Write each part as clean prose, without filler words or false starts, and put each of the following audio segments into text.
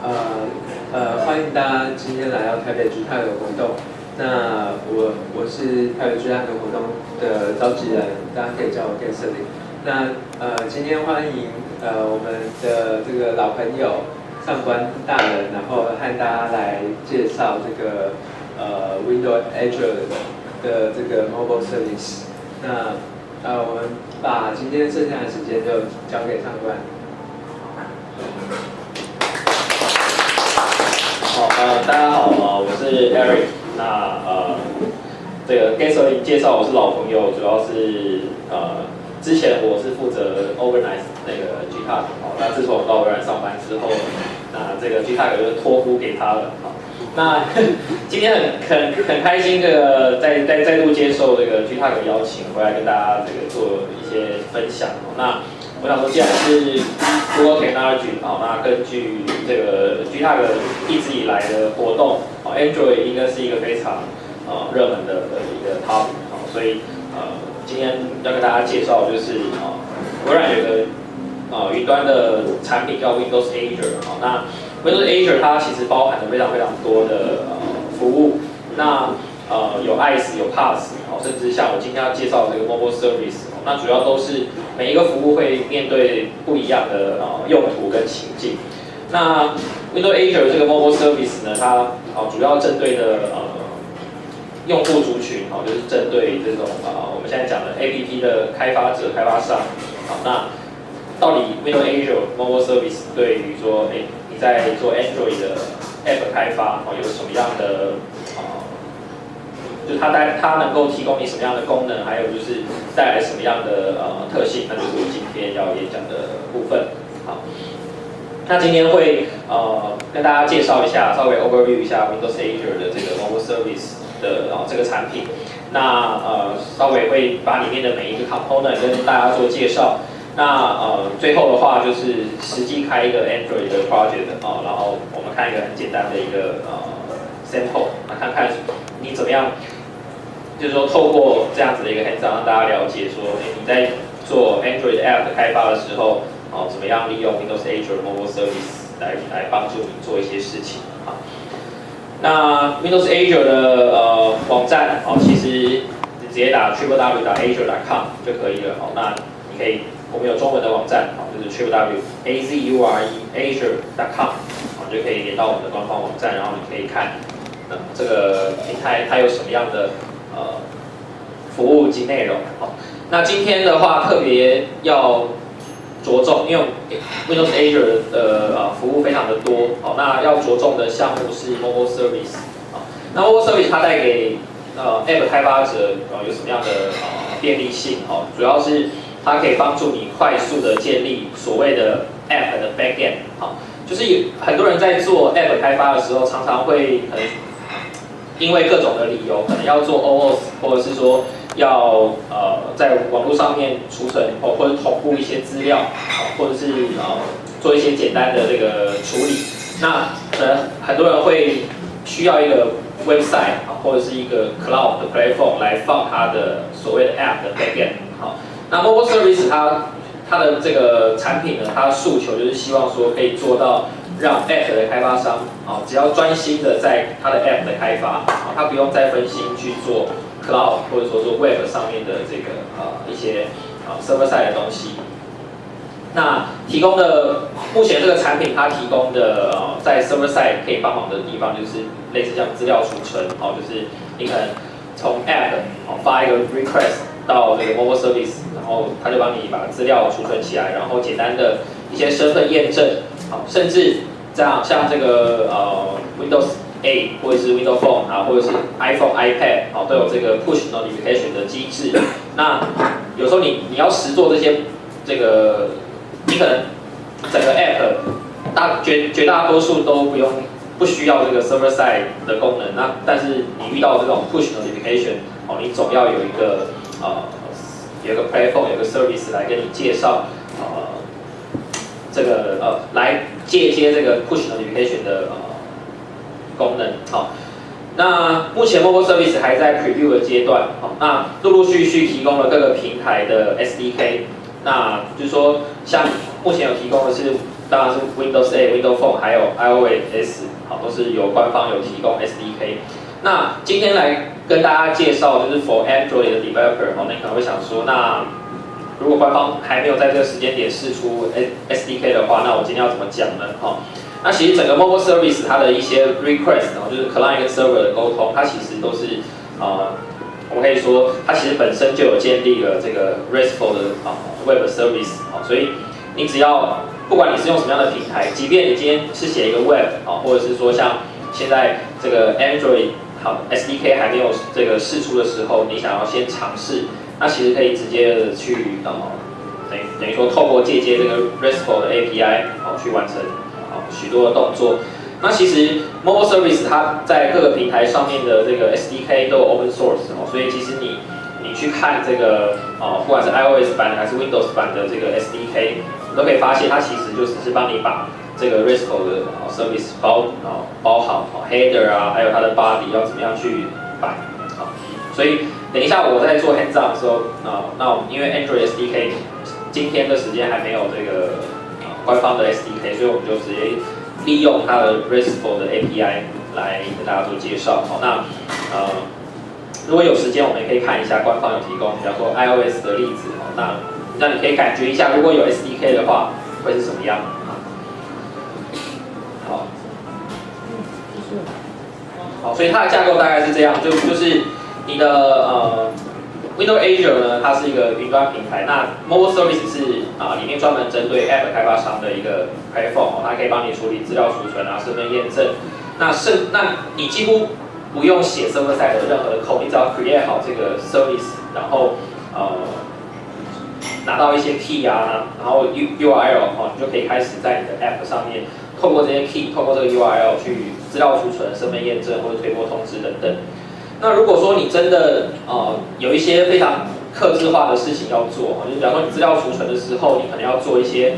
欢迎大家今天来到台北 GTUG 的活动。那我是台北 GTUG 活动的召集人，大家可以叫我 gasolin。那今天欢迎我们的这个老朋友上官大人，然后和大家来介绍这个Windows Azure 的这个 Mobile Service。那我们把今天剩下的时间就交给上官。好，大家好，我是 Eric。那这个 gasolin 介绍我是老朋友，主要是之前我是负责 organize 那个 GTUG， 那自从我到微软上班之后，那这个 GTUG 就托付给他了。那今天很开心，这个再度接受这个 GTUG 的邀请，回来跟大家这个做一些分享。那我想说，既然是 Google Technology， 那根据这个 GTUG 一直以来的活动，Android 应该是一个非常热门的一个 topic， 所以今天要跟大家介绍就是微软有个云端的产品叫 Windows Azure， 那 Windows Azure 它其实包含了非常多的服务，那有 IaaS 有 PaaS， 甚至像我今天要介绍的这个 Mobile Service， 那主要都是每一个服务会面对不一样的用途跟情境。那 Windows Azure 这个 Mobile Service 呢，它主要针对的用户族群就是针对这种我们现在讲的 APP 的开发者、开发商。那到底 Windows Azure Mobile Service 对于说你在做 Android 的 App 开发有什么样的就是它能够提供你什么样的功能，还有就是带来什么样的特性，那就是我今天要演讲的部分。好，那今天会跟大家介绍一下，稍微 overview 一下 Windows Azure 的这个 Mobile Service 的这个产品。那稍微会把里面的每一个 component 跟大家做介绍。那最后的话就是实际开一个 Android 的 project 然后我们看一个很简单的一个sample， 看看你怎么样。就是说，透过这样子的一个 hands-on， 让大家了解说，你在做 Android App 的开发的时候，怎么样利用 Windows Azure Mobile Service 来帮助你做一些事情。那 Windows Azure 的网站其实你直接打 www.azure.com 就可以了。那你可以，我们有中文的网站就是 www.azure.com 就可以连到我们的官方网站，然后你可以看这个平台它有什么样的服务及内容。那今天的话特别要着重，因为 Windows Azure 的服务非常的多，那要着重的项目是 Mobile Service。那 Mobile Service 它带给App 开发者有什么样的便利性？主要是它可以帮助你快速的建立所谓的 App 的 Backend。就是很多人在做 App 开发的时候，常常会可能因为各种的理由，可能要做 OOS， 或者是说要在网络上面储存或者同步一些资料，或者是做一些简单的这个处理。那很多人会需要一个 website 或者是一个 cloud 的 platform 来放它的所谓的 app 的 backend。那 mobile service 它的这个产品呢，它的诉求就是希望说可以做到让 App 的开发商只要专心的在它的 App 的开发，他不用再分心去做 Cloud 或者说做 Web 上面的这个一些server side 的东西。那提供的目前这个产品它提供的在 server side 可以帮忙的地方，就是类似像资料储存，就是你可能从 App 发一个 request 到这个 Mobile Service， 然后它就帮你把资料储存起来，然后简单的一些身份验证，甚至像这个Windows 8或者是 Windows Phone 或者是 iPhone、iPad 都有这个 Push Notification 的机制。那有时候你要实做这些这个，你可能整个 App 绝大多数都不需要这个 Server Side 的功能。那但是你遇到这种 Push Notification， 你总要有一个platform 有个 service 来跟你介绍这个来接这个 push notification 的功能。那目前 Mobile Service 还在 preview 的阶段，那陆陆续续提供了各个平台的 SDK。那就是说，像目前有提供的是当然是 Windows 8、Windows Phone 还有 iOS， 好，都是有官方有提供 SDK。那今天来跟大家介绍就是 for Android 的 developer， 那你可能会想说，那如果官方还没有在这个时间点释出 SDK 的话，那我今天要怎么讲呢？那其实整个 Mobile Service 它的一些 request， 就是 client 跟 server 的沟通，它其实都是我们可以说它其实本身就有建立了这个 RESTful 的Web Service， 所以你只要不管你是用什么样的平台，即便你今天是写一个 Web， 或者是说像现在这个 Android SDK 还没有这个释出的时候，你想要先尝试，那其实可以直接的去等于说透过借接这个 RESTful的 API 去完成许多的动作。那其实 Mobile Service 它在各个平台上面的这个 SDK 都有 Open Source， 所以其实你去看这个不管是 iOS 版还是 Windows 版的这个 SDK， 你都可以发现它其实就只是帮你把这个 RESTful 的 service 包好 header 还有它的 body 要怎么样去摆，所以等一下我在做 hands on 的时候，那我们因为 Android SDK 今天的时间还没有这个官方的 SDK， 所以我们就直接利用它的 RESTful 的 API 来跟大家做介绍。那如果有时间，我们也可以看一下官方有提供，比方说 iOS 的例子，那你可以感觉一下，如果有 SDK 的话会是什么样。好，所以它的架构大概是这样，就是你的Windows Azure 呢，它是一个云端平台。那 Mobile Service 是里面专门针对 App 开发商的一个 platform， 它可以帮你处理资料储存身份验证。那你几乎不用写 server side 的任何的 code， 你只要 create 好这个 service， 然后拿到一些 key 然后 URL 你就可以开始在你的 App 上面透过这些 key， 透过这个 URL 去资料储存、身份验证或者推播通知等等。那如果说你真的有一些非常客制化的事情要做，就是比方说你资料储存的时候，你可能要做一些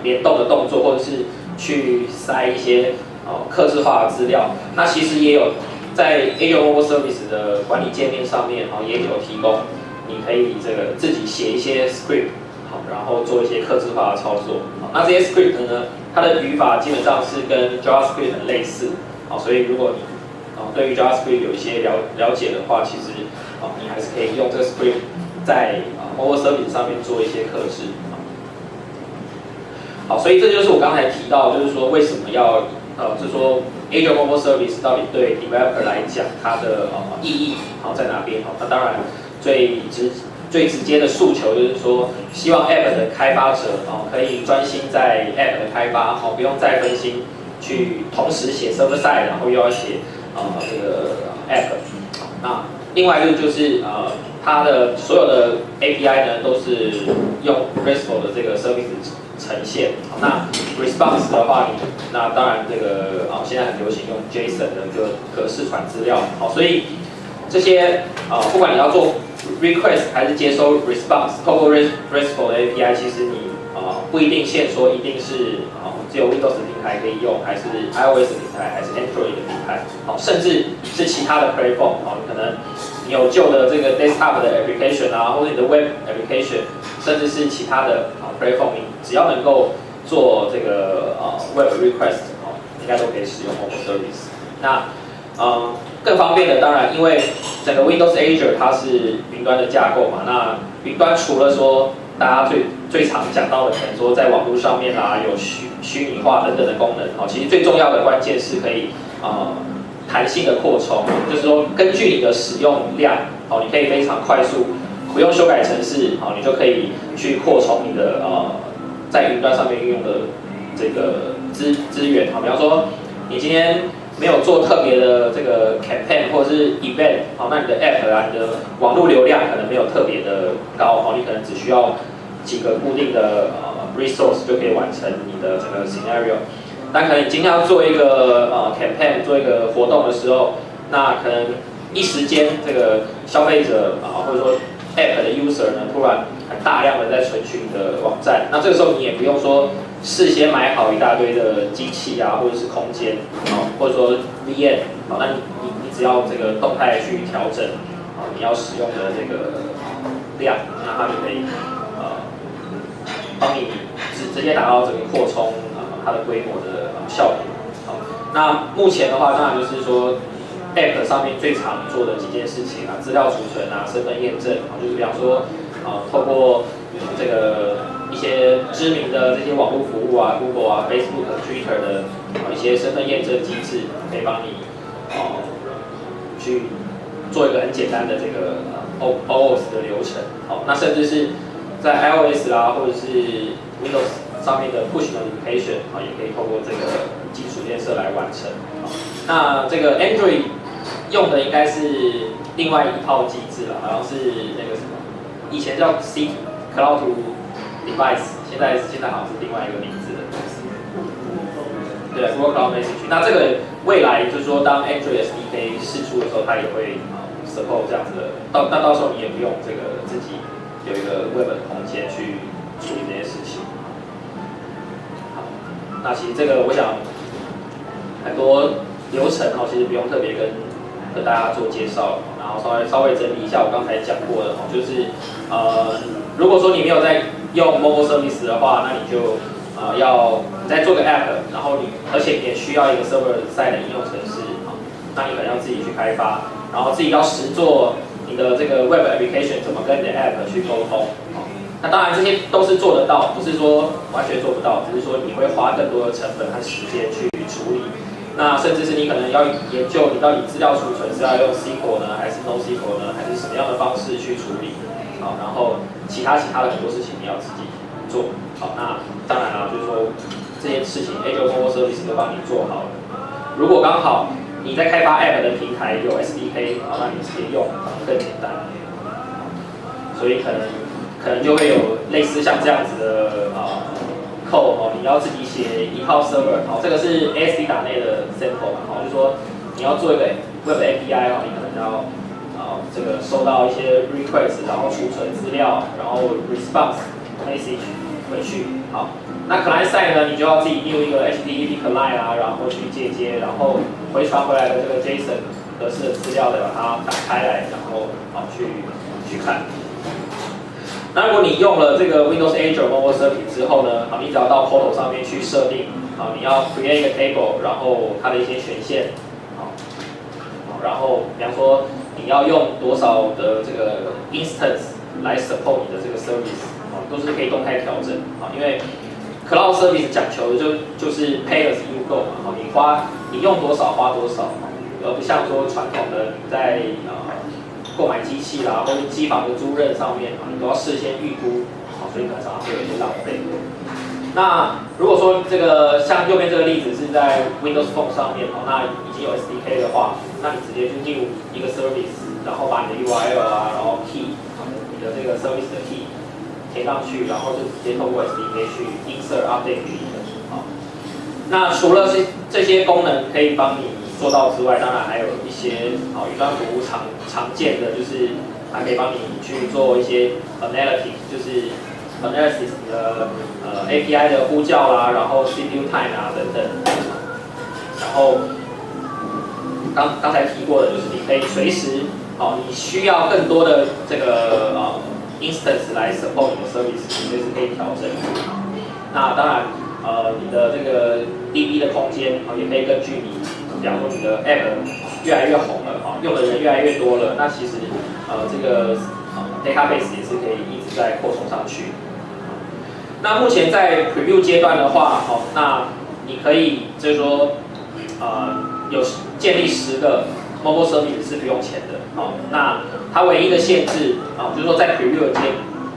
联动的动作，或者是去塞一些客制化的资料。那其实也有在 Azure Mobile Service 的管理界面上面也有提供，你可以这个自己写一些 script， 然后做一些客制化的操作。那这些 script 呢，它的语法基本上是跟 JavaScript 很类似，所以如果你对于 JavaScript 有一些了解的话，其实你还是可以用这个 script 在Mobile Service 上面做一些克制。好，所以这就是我刚才提到，就是说为什么要就是说 Azure Mobile Service 到底对 developer 来讲它的意义在哪边？那当然最直接的诉求就是说，希望 App 的开发者可以专心在 App 的开发，不用再分心去同时写 server side， 然后又要写这个 App。那另外就是它的所有的 API 呢都是用 RESTful 的这个 service 呈现。那 response 的话，那当然这个现在很流行用 JSON 的一个格式传资料。所以这些不管你要做 request 还是接收 response， 透过 RESTful 的 API， 其实你不一定限说一定是只有 Windows 的平台可以用，还是 iOS 的平台，还是 Android 的平台，甚至是其他的 platform， 可能你有旧的这个 desktop 的 application 或者你的 web application， 甚至是其他的platform， 你只要能够做这个web request， 应该都可以使用 Mobile Service。那更方便的，当然因为整个 Windows Azure 它是云端的架构嘛，那云端除了说大家最常讲到的，可能说在网络上面有虚拟化等等的功能，其实最重要的关键是可以弹性的扩充，就是说根据你的使用量，你可以非常快速，不用修改程式，你就可以去扩充你的在云端上面运用的这个资源。比方说你今天没有做特别的这个 campaign 或者是 event， 那你的 app 你的网络流量可能没有特别的高，你可能只需要几个固定的resource 就可以完成你的这个 scenario。那可能你今天要做一个campaign， 做一个活动的时候，那可能一时间这个消费者或者说 app 的 user 呢，突然很大量的在存取你的网站，那这个时候你也不用说事先买好一大堆的机器或者是空间，或者说 VM， 那你只要这个动态去调整你要使用的这个量，那它就可以帮你直接达到这个扩充它的规模的效果。好，那目前的话，当然就是说 App 上面最常做的几件事情啊，资料储存啊，身份验证啊，就是比方说透过这个一些知名的这些网络服务啊 ，Google 啊、Facebook、Twitter 的一些身份验证机制，可以帮你去做一个很简单的这个OOS 的流程。好，那甚至是在 iOS 啦，或者是 Windows 上面的 Push Notification 啊，也可以透过这个基础建设来完成。那这个 Android 用的应该是另外一套机制了，好像是那个什么，以前叫 Cloud to Device， 现在好像是另外一个名字的东西。对 ，Google Cloud Message。那这个未来就是说，当 Android SDK 释出的时候，它也会support 这样子的。到时候你也不用这个自己有一个 Web 的空间去处理这些事情。好，那其实这个我想很多流程其实不用特别跟大家做介绍，然后稍微整理一下我刚才讲过的就是如果说你没有在用 Mobile Service 的话，那你就你再做个 App， 然后而且你也需要一个 Server side 的应用程式，那你可能要自己去开发，然后自己要实做你的这个 Web Application 怎么跟你的 App 去沟通。那当然这些都是做得到，不是说完全做不到，只是说你会花更多的成本和时间去处理。那甚至是你可能要研究你到底资料储存是要用 SQL 呢，还是 NoSQL 呢，还是什么样的方式去处理？好，然后其他的很多事情你要自己做。好，那当然了，就是说这些事情 Azure Mobile Service 都帮你做好了。如果刚好你在开发 App 的平台有 SDK， 好，那你直接用更简单。所以可能就会有类似像这样子的code 你要自己写一套 server， 这个是 ASD 打内的 sample 嘛，就是说你要做一个 Web API 你可能要这个收到一些 request， 然后储存资料，然后 response message 回去。好，那 client side 呢，你就要自己 new 一个 HTTP client 然后去接，然后回传回来的这个 JSON 格式的资料的把它打开来，然后去看。那如果你用了这个 Windows Azure Mobile Service 之后呢，你只要到 Portal 上面去设定，你要 create 一个 table， 然后它的一些权限，然后比方说你要用多少的这个 instance 来 support 你的这个 service， 都是可以动态调整，因为 Cloud Service 讲求的就是 pay as you go 嘛，你用多少花多少，而不像说传统的你在购买机器啦，或者机房的租赁上面，你都要事先预估，所以可能常常会有一些浪费。那如果说这个像右边这个例子是在 Windows Phone 上面，那已经有 SDK 的话，那你直接就进入一个 service， 然后把你的 URL 然后 key， 你的这个 service 的 key 填上去，然后就直接透过 SDK 去 insert update 给你的。那除了这些功能可以帮你做到之外，当然还有一些云端服务常见的，就是还可以帮你去做一些 analytics， 就是 analysis 的API 的呼叫啦，然后 CPU time 等等。然后刚才提过的，就是你可以随时你需要更多的这个instance 来 support 你的 service， 你随时可以调整。那当然你的这个 DB 的空间也可以根据你。比方说你的 App 越来越红了，用的人越来越多了，那其实这个database 也是可以一直在扩充上去。那目前在 Preview 阶段的话，那你可以就是说有建立10个 Mobile Service 是不用钱的。那它唯一的限制就是说在 Preview 的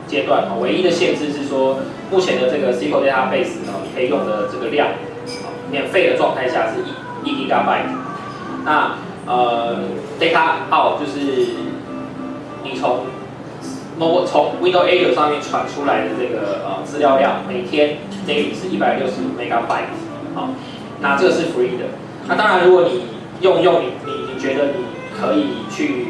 阶段，唯一的限制是说目前的这个 SQL database 你可以用的这个量，免费的状态下是1 GB， 那data out 就是你从 Windows Azure 上面传出来的这个资料量，每天 daily 是165 MB， 那这个是 free 的。那当然，如果你你觉得你可以去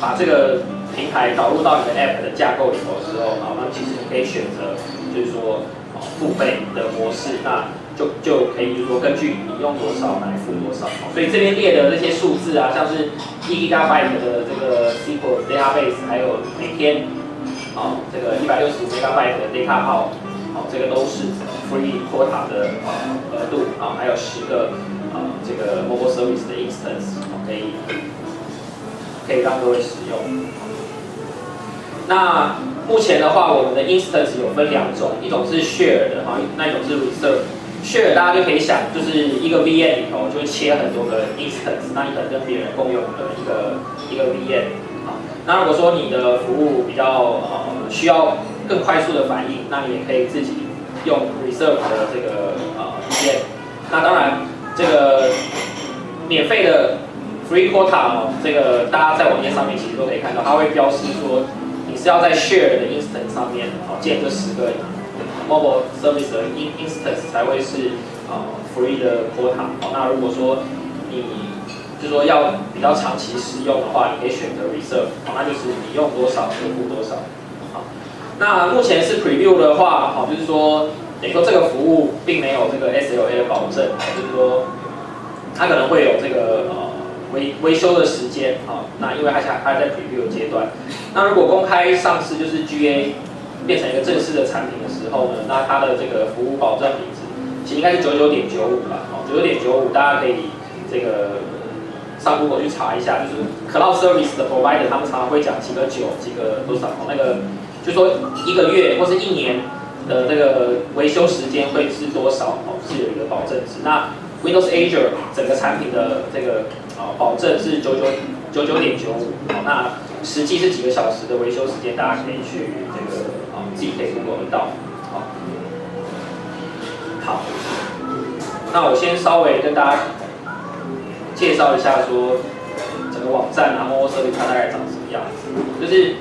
把这个平台导入到你的 App 的架构里头的时候，那其实你可以选择就是说付费的模式，那就可以就是说根据你用多少来付多少。所以这边列的这些数字像是1 GB 的这个 SQL database， 还有每天这个165 MB的 data out，这个都是 free quota 的额度还有10个这个 mobile service 的 instance 可以让各位使用。那目前的话，我们的 instance 有分2种，一种是 share 的那一种是 reserve。share 大家就可以想，就是一个 VM 里头就会切很多个 instance， 那你可能跟别人共用的一个 VM。那如果说你的服务比较需要更快速的反应，那你也可以自己用 reserve 的这个VM。那当然，这个免费的 free quota 这个大家在网页上面其实都可以看到，它会标示说你是要在 share 的 instance 上面建这10个 mobile service 的 instance 才会是free 的 quota。那如果说你就是说要比较长期使用的话，你可以选择 reserve， 那就是你用多少就付多少。那目前是 preview 的话，就是说等于说这个服务并没有这个 SLA 的保证，就是说它可能会有这个维修的时间那因为它还在 preview 的阶段。那如果公开上市，就是 GA 变成一个正式的产品的时候呢，那它的这个服务保证品质其实应该是99.95吧，99.95大家可以这个上 Google 去查一下，就是 Cloud Service 的 Provider 他们常常会讲几个9，几个多少那个，就说1个月或是1年的这个维修时间会是多少是有一个保证值。那 Windows Azure 整个产品的这个保证是99.95，那实际是几个小时的维修时间，大家可以去这个自己可以 Google 得到。好，那我先稍微跟大家介绍一下说整个网站mobile service 它大概长什么样子。就是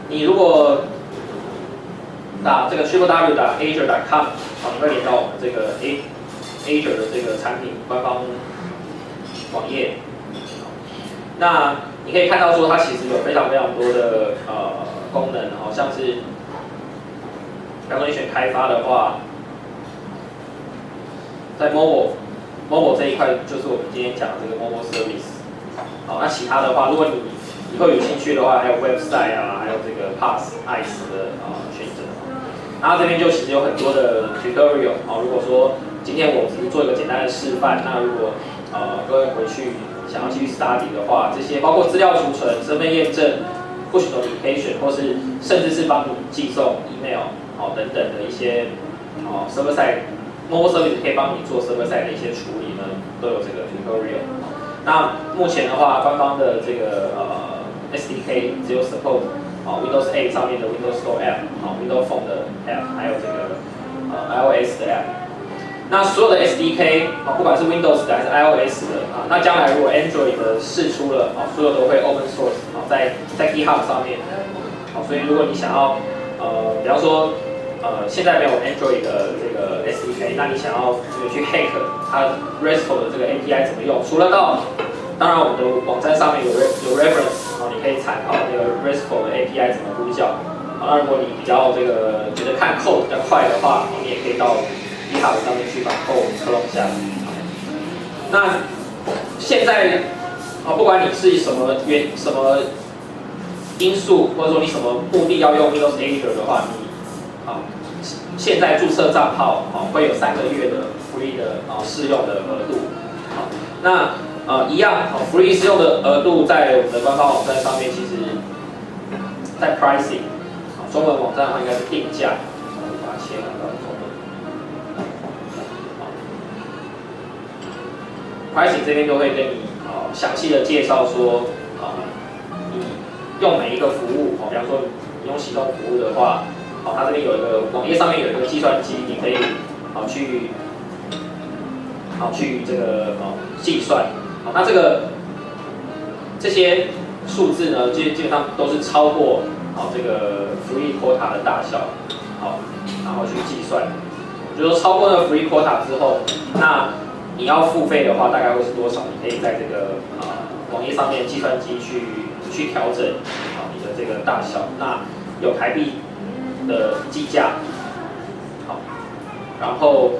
你如果打这个 www.azure.com， 你会连到我们这个 Azure 的这个产品官方网页。那你可以看到说它其实有非常非常多的功能，像是比方说你选开发的话，在 mobile 这一块就是我们今天讲的这个 mobile service。那其他的话，如果你以后有兴趣的话，还有 website 还有这个 ICE 的选择。然后这边就其实有很多的 tutorial。如果说今天我只是做一个简单的示范，那如果各位回去想要继续 study 的话，这些包括资料储存、身份验证、push notification， 或是甚至是帮你寄送 email 等等的一些server side mobile service 可以帮你做 server side 的一些处理呢，都有这个 tutorial。那目前的话，官方的这个SDK 只有 support Windows 8上面的 Windows Store App，Windows Phone 的 App， 还有这个iOS 的 App。那所有的 SDK 不管是 Windows 的还是 iOS 的那将来如果 Android 的释出了所有都会 open source 在 GitHub 上面。所以如果你想要比方说现在没有 Android 的这个 SDK， 那你想要去 hack 它 RESTful 的这个 API 怎么用？除了当然我们的网站上面有 reference， 你可以参考那个 RESTful 的 API 怎么呼叫。那如果你比较这个觉得看 code 比较快的话，你也可以到 GitHub 上面去把 code clone 下来。那现在不管你是什么因素，或者说你什么目的要用 Windows Azure 的话，你现在注册账号会有3个月的 free 的试用的额度。那一样free 试用的额度在我们的官方网站上面，其实在 pricing 中文网站的话应该是定价，我把它切换到中文。pricing 这边都会跟你详细的介绍说你用每一个服务比方说你用行动服务的话。它这边有一个网页上面有一个计算机，你可以去这个计算。那这些数字呢，基本上都是超过这个 free quota 的大小，然后去计算。就是说超过那个 free quota 之后，那你要付费的话，大概会是多少？你可以在这个网页上面计算机去调整你的这个大小。那有台币的计价，然后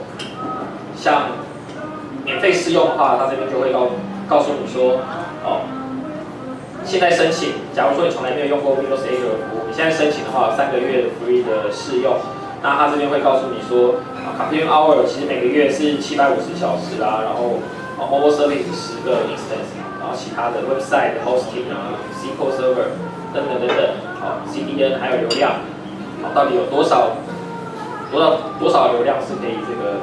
像免费试用的话，它这边就会告诉你说，现在申请，假如说你从来没有用过 Windows Azure 的服务，你现在申请的话，3个月的 free 的试用，那它这边会告诉你说，computing hour 其实每个月是750小时啦，然后mobile service 10个 instance， 然后其他的 website 的 hosting 啊 ，SQL server 等等等等，CDN 还有流量，到底有多少流量是可以这个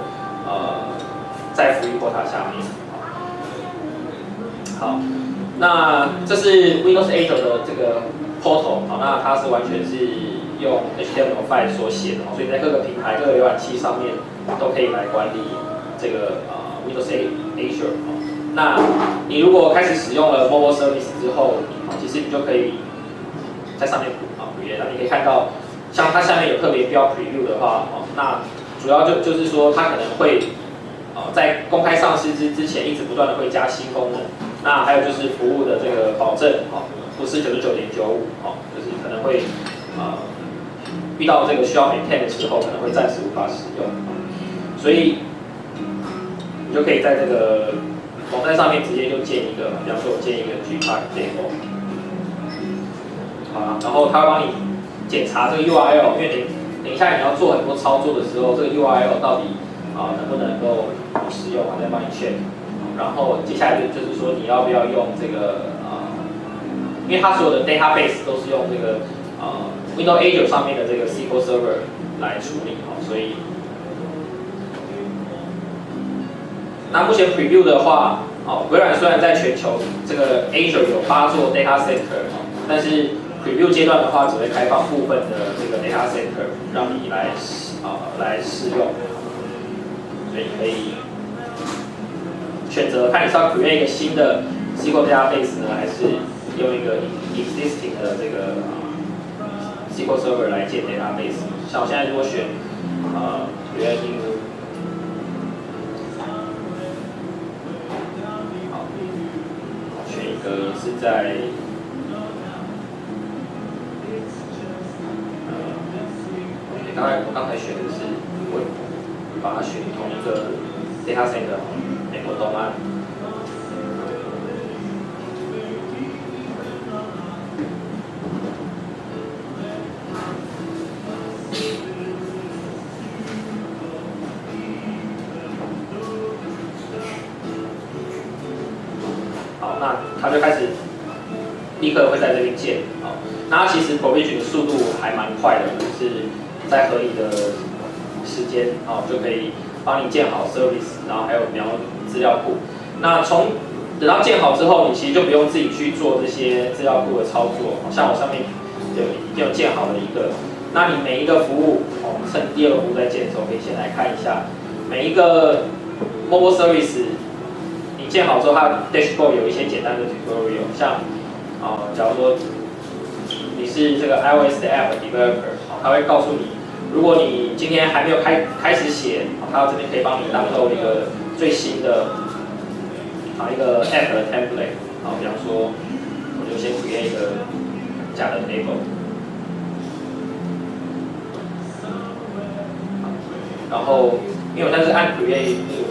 在服务 quota 下面。好，那这是 Windows Azure 的这个 portal， 那它是完全是用 HTML5 所写的，所以在各个平台、各个浏览器上面都可以来管理这个Windows Azure。那你如果开始使用了 Mobile Service 之后，其实你就可以在上面create。那你可以看到，像它下面有特别标 Preview 的话，那主要就是说它可能会在公开上市之前，一直不断的会加新功能。那还有就是服务的这个保证，不是99.95，就是可能会遇到这个需要 maintain 的时候，可能会暂时无法使用。所以你就可以在这个网站上面直接就建一个，比方说我建一个 GTUG demo， 好，然后它会帮你检查这个 URL， 因为等一下你要做很多操作的时候，这个 URL 到底能不能够使用，再帮你 check。然后接下来就是说你要不要用这个因为它所有的 database 都是用这个Windows Azure 上面的这个 SQL Server 来处理，所以那目前 Preview 的话，微软虽然在全球这个 Azure 有8座 data center， 但是 Preview 阶段的话只会开放部分的这个 data center 让你来试用，所以你可以选择看你是要 create 一个新的 SQL database 呢，还是用一个 existing 的这个SQL Server 来建 database。像我现在如果选create new， 好，选一个是在我刚才选的是我把它选同一个 data center。美国东岸，好，那它就开始立刻会在这边建，那它其实 provision 的速度还蛮快的，就是在合理的时间，就可以帮你建好 service， 然后还有资料库。那等到建好之后，你其实就不用自己去做这些资料库的操作。像我上面已经有建好了一个，那你每一个服务，趁第二个服务在建的时候，可以先来看一下每一个 mobile service， 你建好之后，它 dashboard 有一些简单的 tutorial， 像假如说你是这个 iOS 的 app developer， 它会告诉你，如果你今天还没有开始写，它这边可以帮你download一个最新的一个 app 的 template， 比方说我就先 create 一个假的 table， 然后因为我现在是按 create new，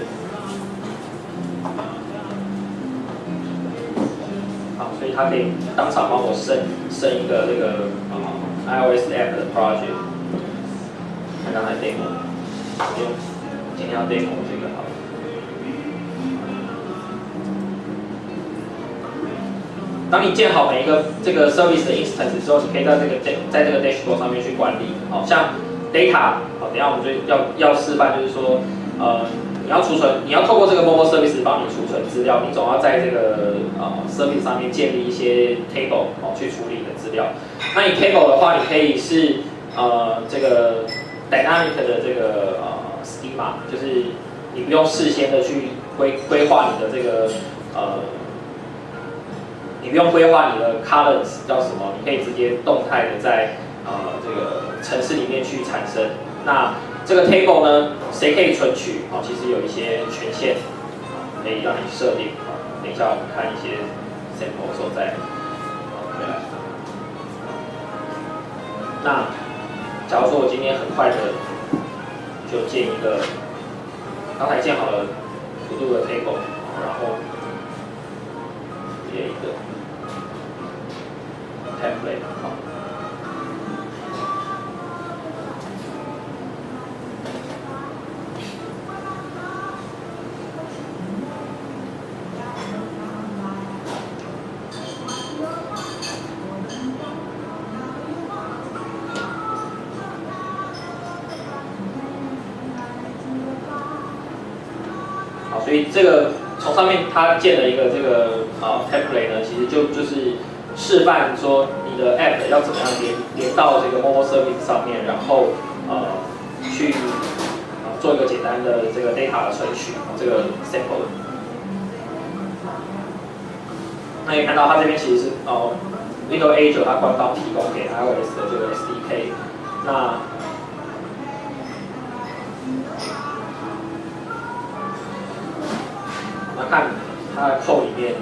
好，所以它可以当场帮我生一个这个iOS app 的 project。看刚才 demo， 今天要 demo 这个好了。当你建好每一个这个 service 的 instance 之后，你可以在这个 dashboard 上面去管理。像 data， 等一下我们就要示范，就是说，你要透过这个 mobile service 帮你储存资料，你总要在这个service 上面建立一些 table 去处理你的资料。那你 table 的话，你可以是这个 dynamic 的这个schema， 就是你不用事先的去规划你的这个你不用规划你的 columns 叫什么，你可以直接动态的在这个程式里面去产生。那这个 table 呢，谁可以存取？其实有一些权限可以让你设定。等一下我们看一些 sample 的时候再回来。那假如说我今天很快的就建一个刚才建好了to do的 table， 然后列一个 template，好，所以这个从上面它建了一个这个template 呢，其实就是示范说你的 app 要怎么样连到这个 mobile service 上面，然后去做一个简单的这个 data 的存取，这个 sample。那可以看到它这边其实是Windows Azure 它官方提供给 iOS 的这个 SDK。那看它的 code 里面，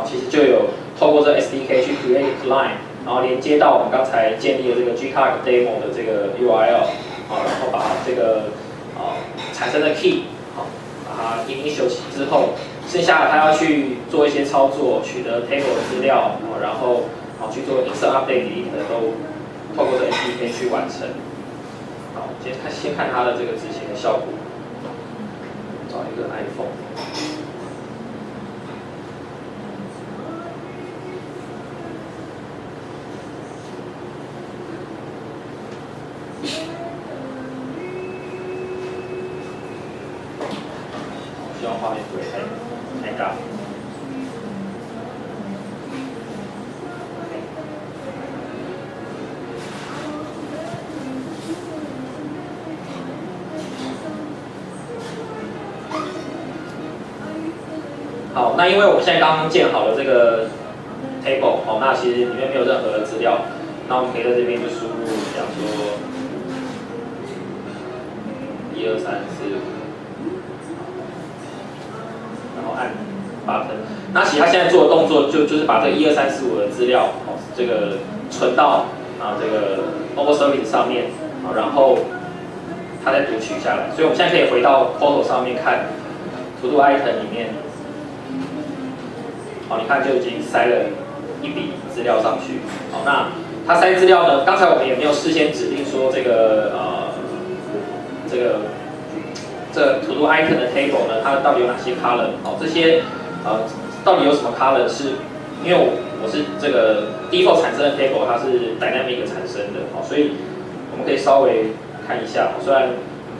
其实就有透过这个 SDK 去 create client， 然后连接到我们刚才建立的这个 GTUG demo 的这个 URL， 然后把这个产生的 key， 把它 initial 起之后，剩下的它要去做一些操作，取得 table 的资料，然后去做 insert update delete 的都透过这个 SDK 去完成。好，先看它的这个执行的效果。找一个 iPhone。希望画面不会太大。好，那因为我们现在刚刚建好了这个 table， 那其实里面没有任何的资料，那我们可以在这边就输入，比方说1、2、3、4、5，然后按 button。那其实他现在做的动作就是把这个1、2、3、4、5的资料，这个存到这个 mobile service 上面，然后它再读取下来。所以我们现在可以回到 portal 上面看 to do item 里面。你看就已经塞了一笔资料上去。好，那它塞资料呢？刚才我们也没有事先指定说这个to do item 的 table 呢，它到底有哪些 column？ 好，这些到底有什么 column？ 是因为我是这个 default 产生的 table， 它是 dynamic 产生的，好，所以我们可以稍微看一下。虽然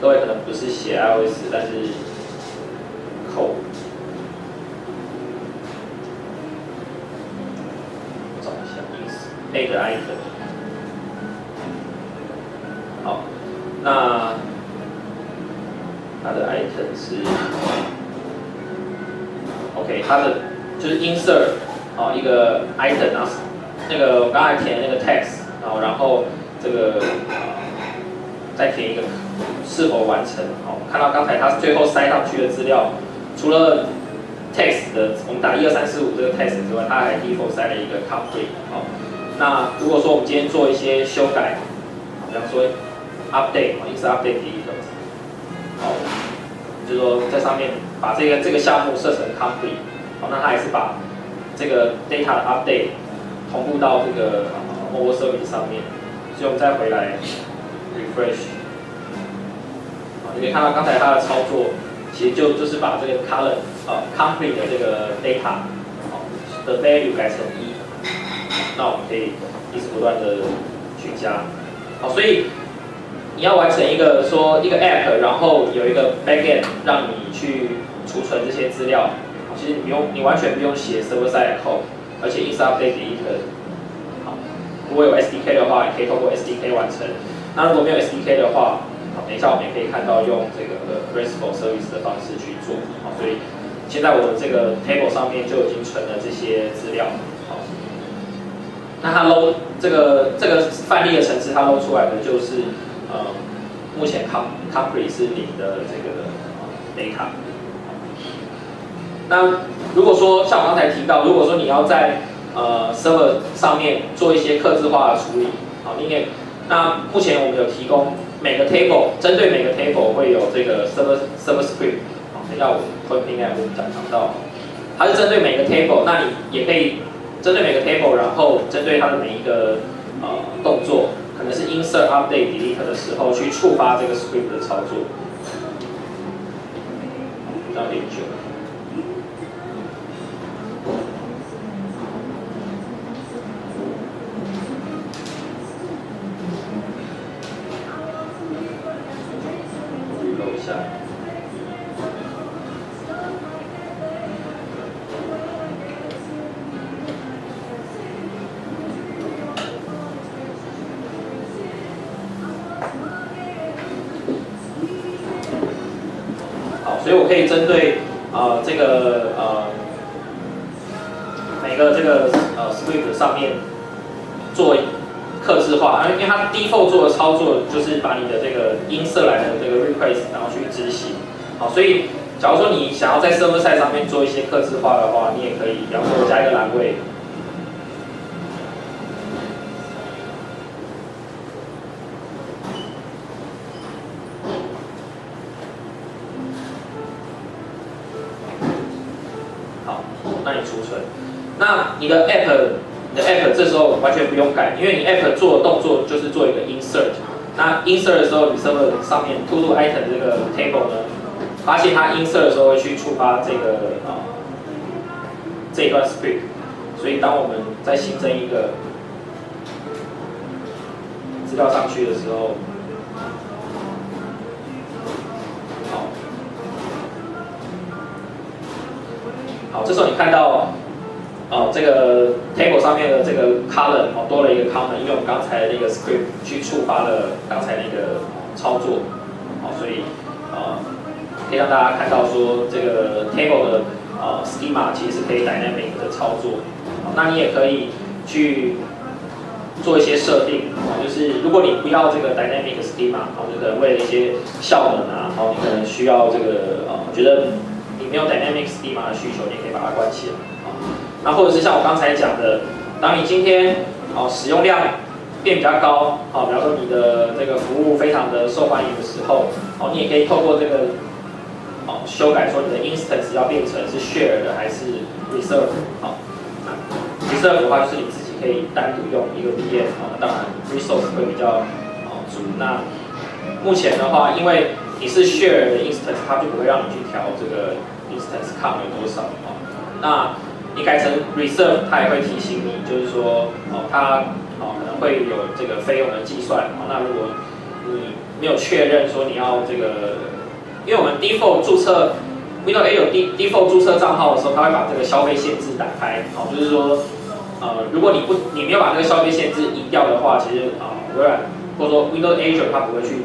各位可能不是写 iOS， 但是 code。add item， 好，那它的 item 是 OK， 它的就是 insert 一个 item， 然后那个我刚才填的那个 text， 然后这个再填一个是否完成。好，看到刚才它最后塞上去的资料，除了 text 的我们打1、2、3、4、5这个 text 之外，它还 default 塞了一个 complete。好。那如果说我们今天做一些修改，比方说 update，insert update delete， 好，就是说在上面把这个项目设成 complete， 好，那它还是把这个 data 的 update 同步到这个mobile service 上面，所以我们再回来 refresh， 好，你可以看到刚才它的操作，其实就是把这个 column complete 的这个 data 的 value 改成1。那我们可以一直不断的去加，好，所以你要完成一个 app， 然后有一个 backend 让你去储存这些资料，其实你完全不用写 server side code， 而且 insert update delete， 好，如果有 SDK 的话，也可以透过 SDK 完成。那如果没有 SDK 的话，好，等一下我们也可以看到用这个 RESTful service 的方式去做，好，所以现在我的这个 table 上面就已经存了这些资料。那它 load 这个范例的程式，它 load 出来的就是目前 complete 是0的这个 data。那如果说像我刚才提到，如果说你要在server 上面做一些客制化的处理，好，那目前我们有提供每个 table， 针对每个 table 会有这个 server script， 好，等一下我应该会讲到，它是针对每个 table， 那你也可以。针对每个 table， 然后针对它的每一个动作，可能是 insert、update、delete 的时候去触发这个 script 的操作。到09。reload 一下。所以我可以针对每个script 上面做客制化，因为它 default 做的操作就是把你的这个insert来的这个 request 然后去执行，好，所以假如说你想要在 server side 上面做一些客制化的话，你也可以，比方说加一个栏位。那你储存，那你的 app 这时候完全不用改，因为你 app 做的动作就是做一个 insert。那 insert 的时候，你 server 上面 to do item 这个 table 呢，发现它 insert 的时候会去触发这一段 script。所以当我们再新增一个资料上去的时候，好，这时候你看到，这个 table 上面的这个 column 多了一个 comment， 因为我们刚才的那个 script 去触发了刚才那个操作，所以可以让大家看到说这个 table 的schema 其实是可以 dynamic 的操作，那你也可以去做一些设定，就是如果你不要这个 dynamic schema， 就可能为了一些效能啊，你可能需要这个觉得你没有 dynamic schema 的需求，你可以把它关起来。那或者是像我刚才讲的，当你今天使用量变比较高，比方说你的这个服务非常的受欢迎的时候，你也可以透过这个修改说你的 instance 要变成是 share 的还是 reserve。reserve 的话就是你自己可以单独用一个 VM， 当然 resource 会比较足。那目前的话，因为你是 share 的 instance， 它就不会让你去调这个 instance count 有多少。那你改成 reserve， 它也会提醒你，就是说它可能会有这个费用的计算。那如果你没有确认说你要这个，因为我们 default 注册 Windows A 有 default 注册账号的时候，它会把这个消费限制打开。就是说如果你没有把这个消费限制移掉的话，其实微软或者说 Windows Azure 它不会去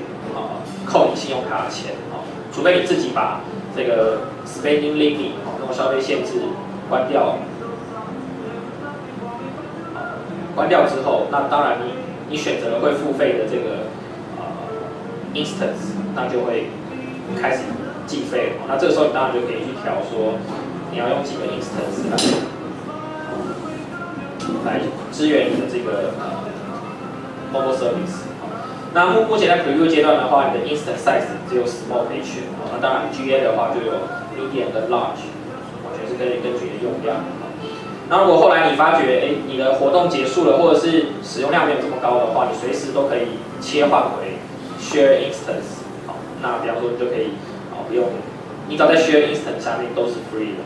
扣你信用卡的钱，除非你自己把这个 spending limit 那种消费限制关掉。关掉之后，那当然你选择了会付费的这个instance， 那就会开始计费。那这个时候你当然就可以去调说你要用几个 instance 来支援你的这个mobile service。那目前在 preview 阶段的话，你的 instance size 只有 small 可以选。那当然 GA 的话就有 medium 跟 large， 完全是根据你的用量。那如果后来你发觉，你的活动结束了，或者是使用量没有这么高的话，你随时都可以切换回 share instance。那比方说你就可以不用，你只要在 share instance 下面都是 free 的。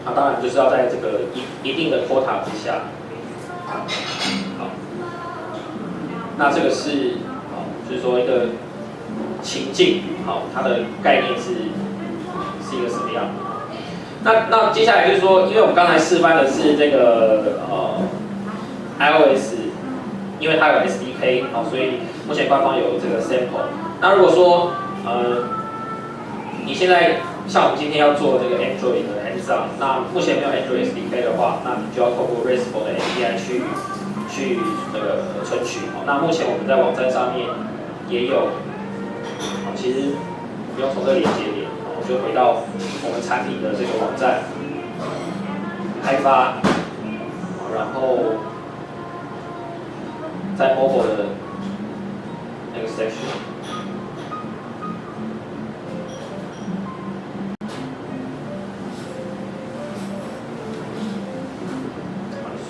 那当然就是要在这个一定的 quota 之下。好，那这个是就是说一个情境，它的概念是一个什么样的？那接下来就是说，因为我们刚才示范的是这个iOS， 因为它有 SDK， 所以目前官方有这个 sample。那如果说你现在像我们今天要做这个 Android 的 hands-on， 那目前没有 Android SDK 的话，那你就要透过 RESTful 的 API 去那个存取。那目前我们在网站上面也有，其实不用从这个连接点，我就回到我们产品的这个网站开发，然后在 mobile 的那个 section。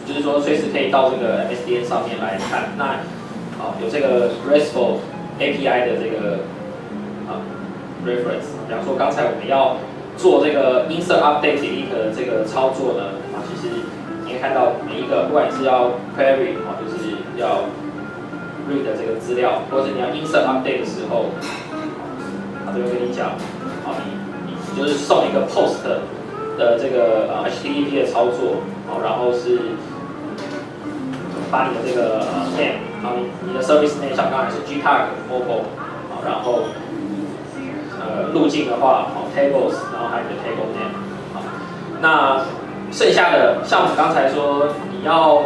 就是说，随时可以到这个 MSDN 上面来看。那有这个 RESTful API 的这个reference。比方说，刚才我们要做这个 insert update delete 的这个操作呢，其实你可以看到每一个，不管你是要 query 就是要 read 这个资料，或者是你要 insert update 的时候，他就会跟你讲，你就是送一个 post 的这个HTTP 的操作，然后是把你的这个 name， 你的 service name 像刚才是 GTUG Mobile， 然后路径的话，tables， 然后还有你的 table name， 好，那剩下的像我们刚才说，你要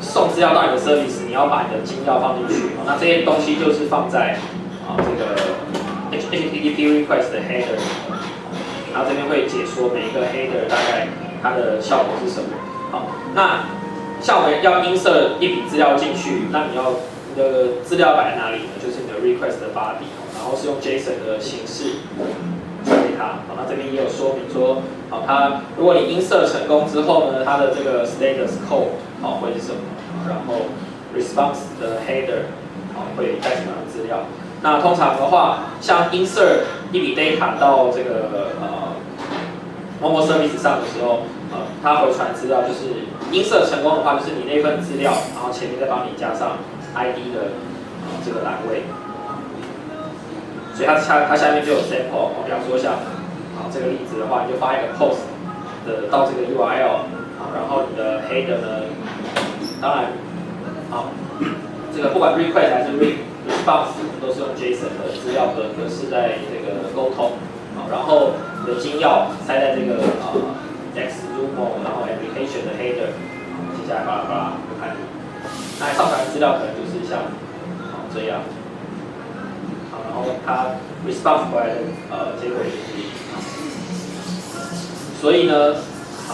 送资料到你的 service， 你要把你的金钥放进去，那这些东西就是放在这个 HTTP request 的 header， 然后这边会解说每一个 header 大概它的效果是什么。好，那像我们要 insert 一笔资料进去，那你的资料摆在哪里呢？就是你的 request 的 body， 然后是用 JSON 的形式传给它。好，那这边也有说明说，好，它如果你 insert 成功之后呢，它的这个 status code 好会是什么？然后 response 的 header 好会带什么样的资料？那通常的话，像 insert 一笔 data 到这个Mobile Service 上的时候，它回传资料就是 insert 成功的话，就是你那份资料，然后前面再帮你加上 ID 的这个栏位，所以它下面就有 sample， 比方说像这个例子的话，你就发一个 post 的到这个 URL， 然后你的 header 呢，当然这个不管 request 还是 response 都是用 JSON 的资料格式在这个沟通，然后你的金钥塞在这个Azure Mobile， 然后 application 的 header， 接下来巴拉巴拉就看你，那上传的资料可能就是像这样，然后它 response 回来的结果也是一样，所以呢，好，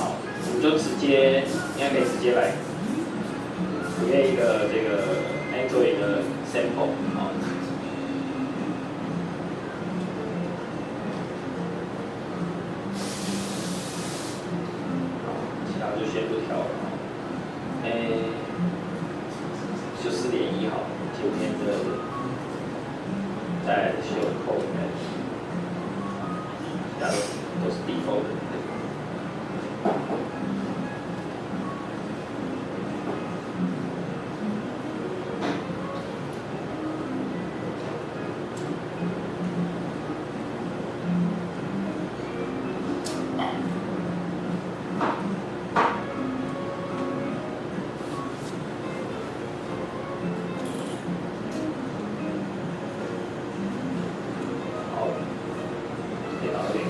我们就应该可以直接来create一个这个 Android 的 sample 其他就先不调了，就4.1好，前面的再修code，其他都是 default 的。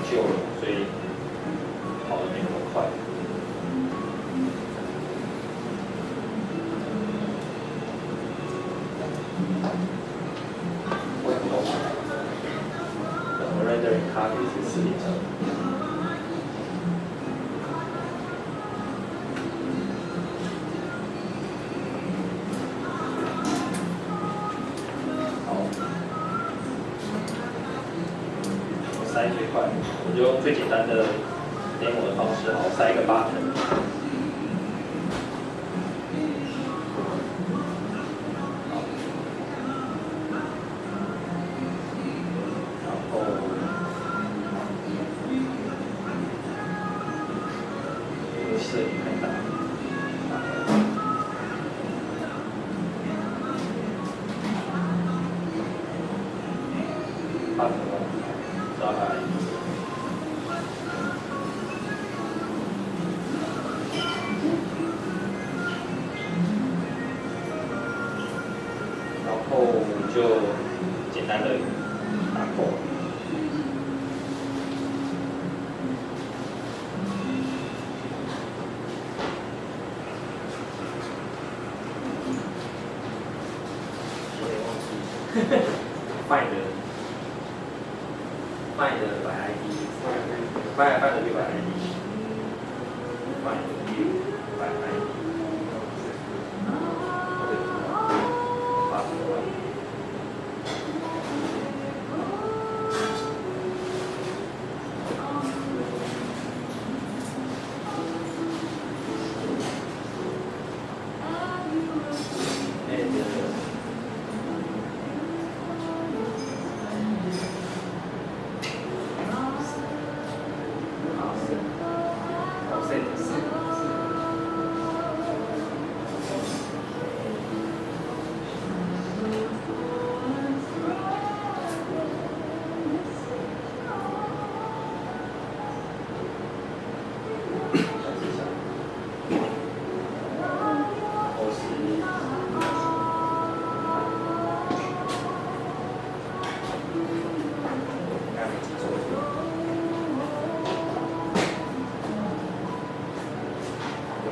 旧了，所以跑得没那么快。我 rendering copy 是4.2。塞最快，我就用最简单的 demo 的方式，好，塞一个 button， 然后设计太大。然后就简单的打扣。find by ID，find 就 by ID，find view by ID。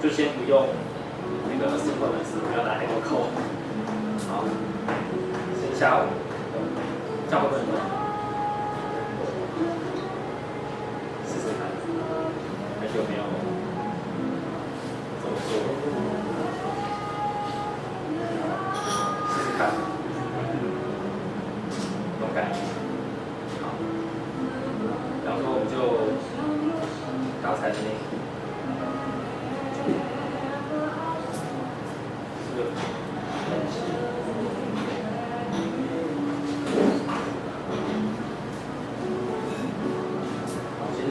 就先不用那个 sequence， 不要拿那个扣。好，剩下我这样会不会很乱？试试看，还有没有怎么做？试试看，勇敢。好，然后我们就刚才的那个。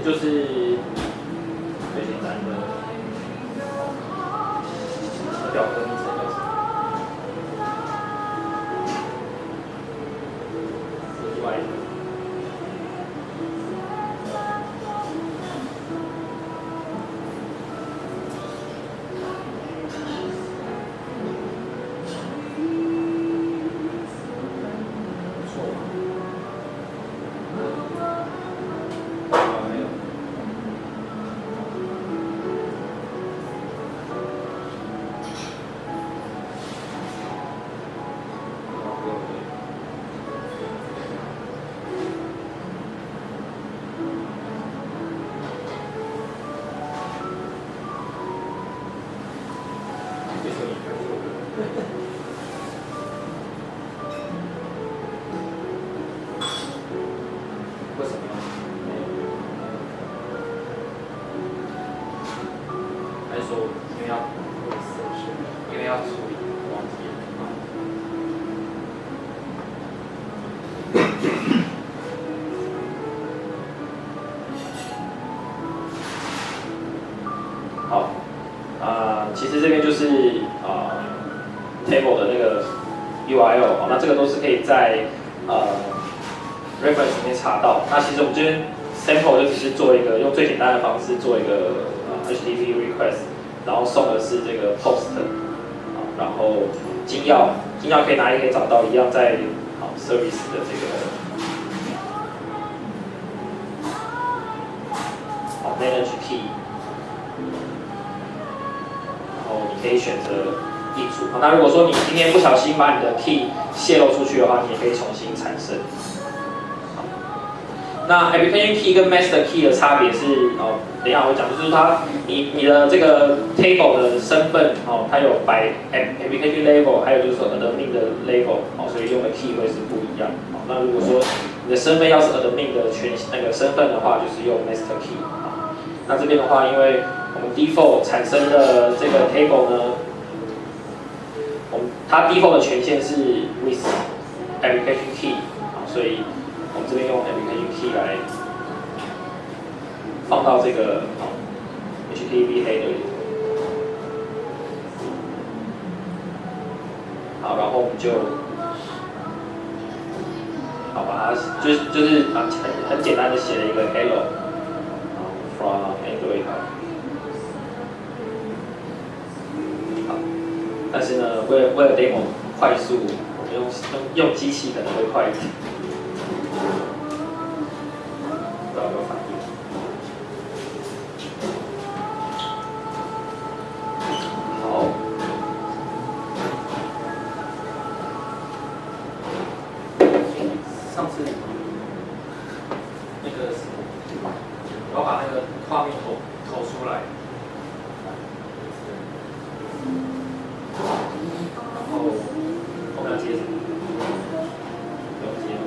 就是最简单的表格名称叫什么？另外一个，错吗？为什么？还是说因为要处理忘记了？好，其实这边就是table 的那个 URL， 那这个都是可以在reference 里面查到。那其实我们这边 sample 就只是做一个用最简单的方式做一个HTTP request， 然后送的是这个 post， 然后金钥可以哪里可以找到，一样在service 的这个manage key， 然后你可以选择一组。那如果说你今天不小心把你的 key 泄露出去的话，你也可以重新产生。那 application key 跟 master key 的差别是，等一下我会讲，就是你的这个 table 的身份，它有摆 application label， 还有就是说 admin 的 label， 所以用的 key 会是不一样。那如果说你的身份要是 admin 的那个身份的话，就是用 master key。那这边的话，因为我们 default 产生的这个 table 呢，它 default 的权限是 with application key， 所以我们这边用 application key 来放到这个HTTP header 里。好，然后我们就把它就是很简单的写了一个 hello from Android。好，但是呢，为了 demo 快速，我们用机器可能会快一点。不知道有没有反应？好，上次那个我要把那个画面投出来，然后后面要接什么？不用接吗？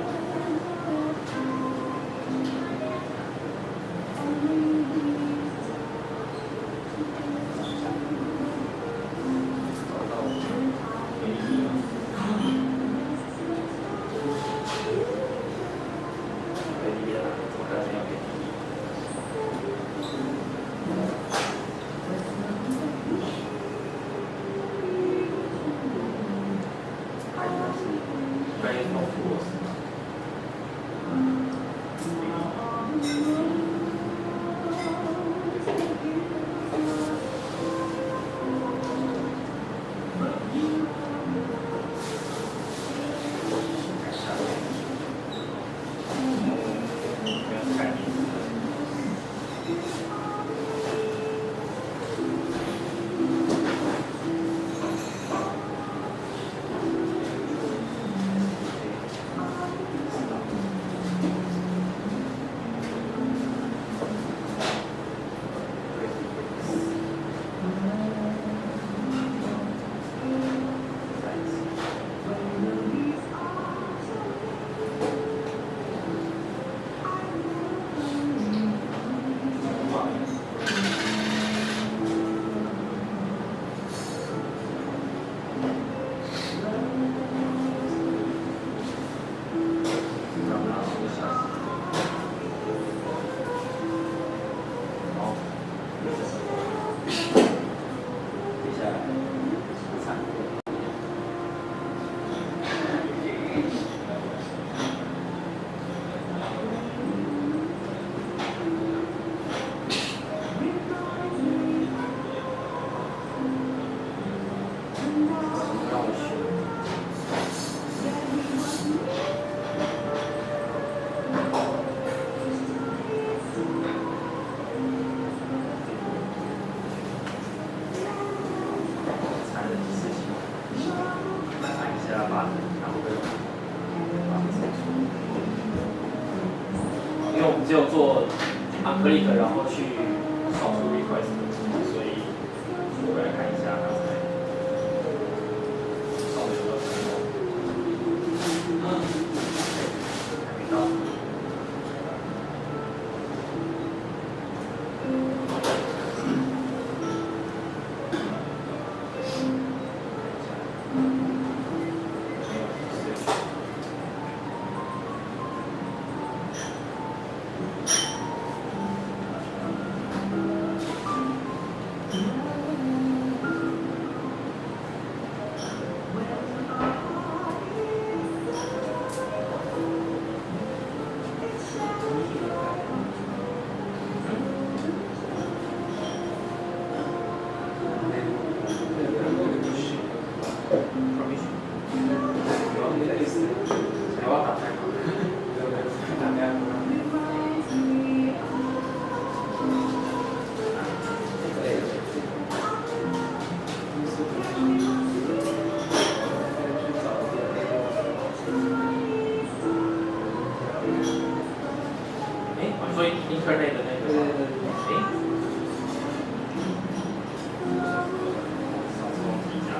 因为我们只有做click 然后去送出 request， 所以我来看一下刚才送的有没有成功。还没到。所以 Internet 的那个，上次忘记加了。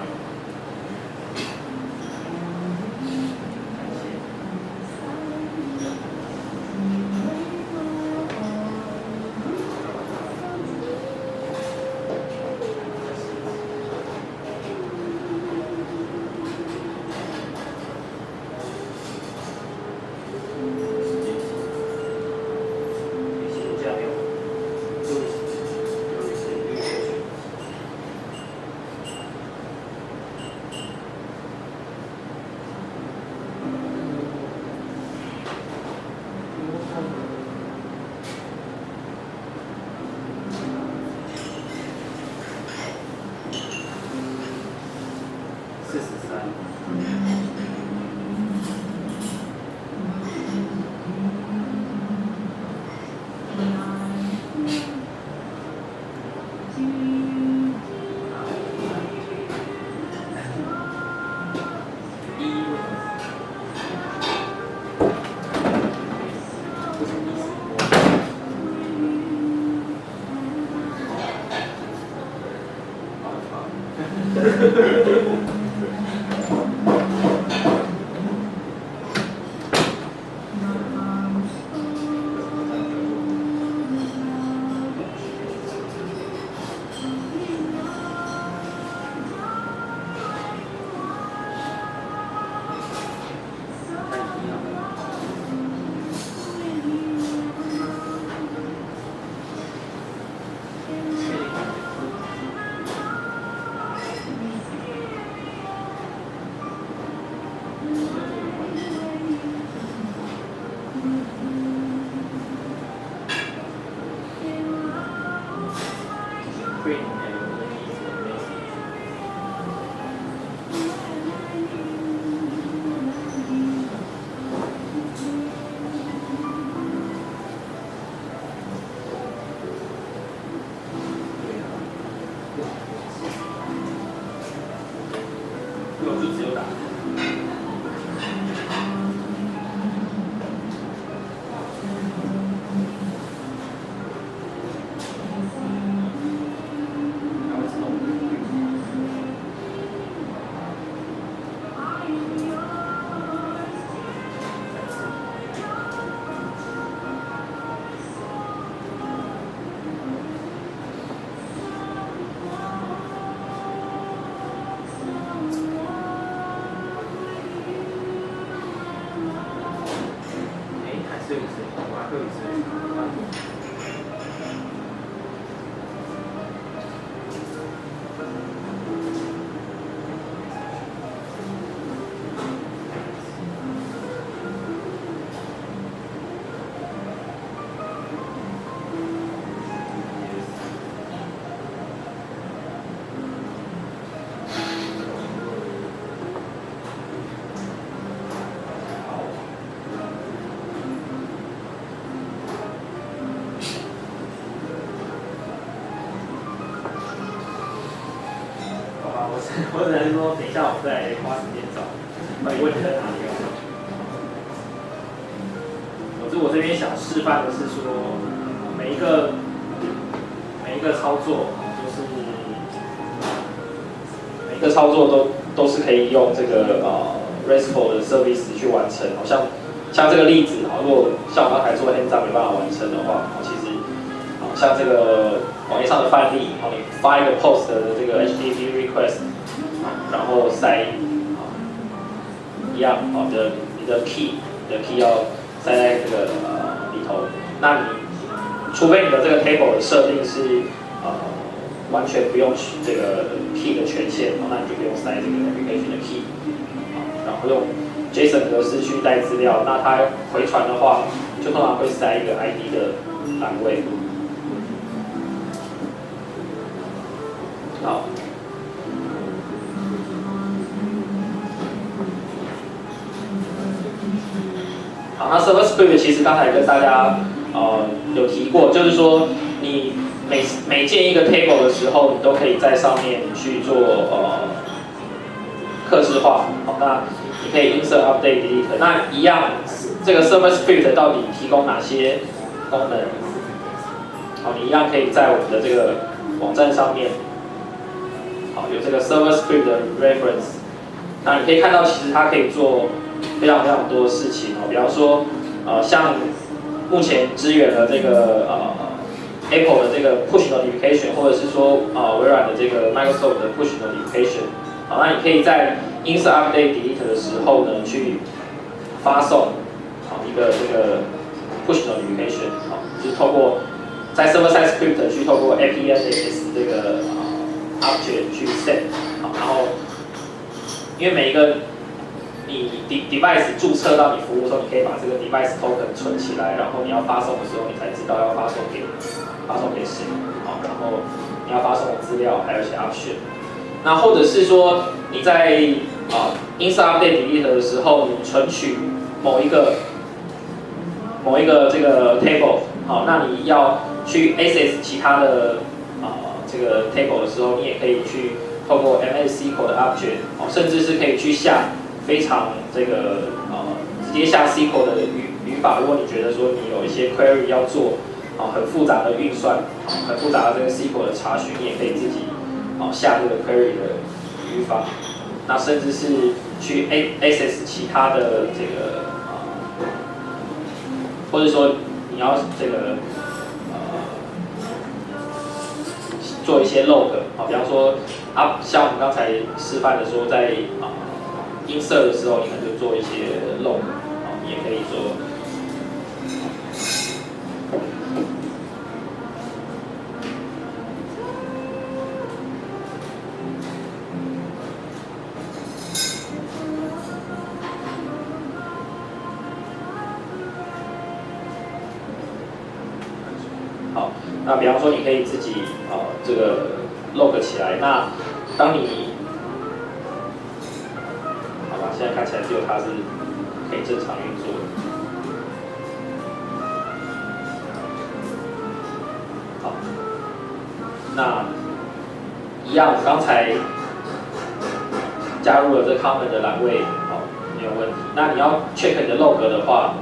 我只能说，等一下我再花时间找，到底问题在哪里哦。我这就是我这边想示范的是说，每一个操作，就是每个操作都是可以用这个RESTful 的 service 去完成。像这个例子，如果像我刚才做 hands up 没办法完成的话，其实像这个网页上的范例，你发一个 post 的这个 HTTP request， 然后塞一样，你的 key 要塞在这个里头。那你除非你的这个 table 的设定是完全不用这个 key 的权限，那你就不用塞这个 application 的 key， 然后用 JSON 格式去带资料。那它回传的话，就通常会塞一个 ID 的栏位。好。好，那 Server Script 其实刚才跟大家有提过，就是说你每建一个 table 的时候，你都可以在上面去做客制化。好，那你可以 insert、update、delete。那一样，这个 Server Script 到底提供哪些功能？好，你一样可以在我们的这个网站上面，好，有这个 Server Script 的 reference。那你可以看到，其实它可以做非常多的事情哦，比方说，像目前支援了这个Apple 的这个 Push Notification， 或者是说微软的这个 Microsoft 的 Push Notification， 好，那你可以在 Insert、Update、Delete 的时候呢，去发送一个这个 Push Notification， 好，就是透过在 Server Side Script 去透过 APNS 这个Object 去 set， 好，然后因为每一个你 device 注册到你服务的时候，你可以把这个 device token 存起来，然后你要发送的时候，你才知道要发送给谁，好，然后你要发送的资料还有一些 option。那或者是说你在insert update delete 的时候，你存取某一个这个 table， 好，那你要去 access 其他的这个 table 的时候，你也可以去透过 MS-SQL 的 object， 甚至是可以去下非常这个直接下 SQL 的语法。如果你觉得说你有一些 query 要做很复杂的运算，很复杂的这个 SQL 的查询，你也可以自己下这个 query 的语法。那甚至是去 access 其他的这个或者说你要这个做一些 log， 比方说像我们刚才示范的说，在insert 的时候，你可能就做一些 log， 你也可以做。好，那比方说你可以自己这个 log 起来。那当你现在看起来只有它是可以正常运作的。好，那一样，我刚才加入了这 comment 的栏位，好，没有问题。那你要 check 你的 log 的话，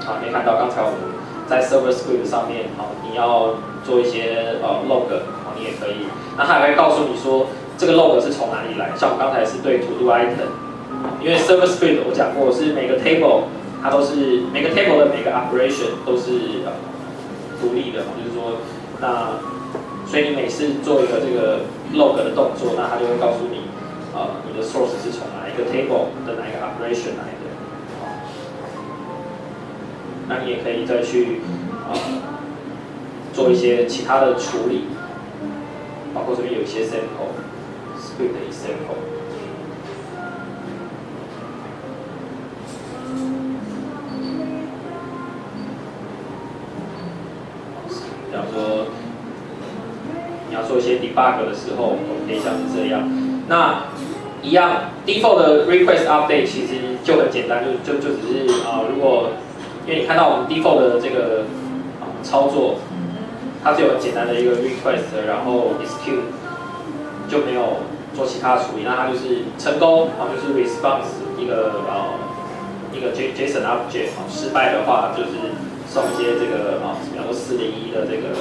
好，可以看到刚才我们在 server script 上面，好，你要做一些log， 好，你也可以。那它还会告诉你说，这个 log 是从哪里来？像我刚才是对 to do item， 因为 server script 我讲过是每个 table 它都是每个 table 的每个 operation 都是独立的，就是说，那所以你每次做一个这个 log 的动作，那它就会告诉你，你的 source 是从哪一个 table 的哪一个 operation 来的。那你也可以再去做一些其他的处理，包括这边有一些 sample script 的 sample。比方说你要做一些 debug 的时候，我们可以像是这样。那一样 default 的 request update 其实就很简单，就只是如果因为你看到我们 default 的这个操作，它只有很简单的一个 request， 然后 execute， 就没有做其他的处理，那它就是成功，就是 response 一个JSON object， 失败的话就是送一些这个比方说401的这个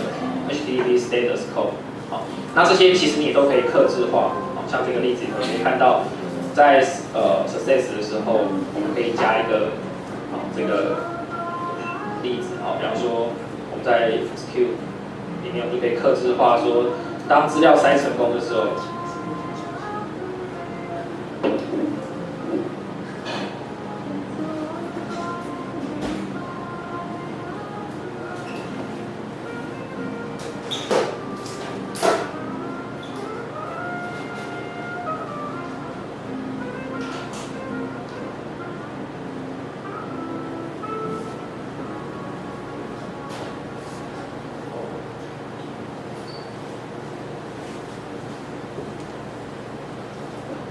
HTTP status code， 那这些其实你也都可以客制化，像这个例子你可以看到，在success 的时候，我们可以加一个这个例子，比方说我们在 SQ 里面，你可以客制化说，当资料筛成功的时候。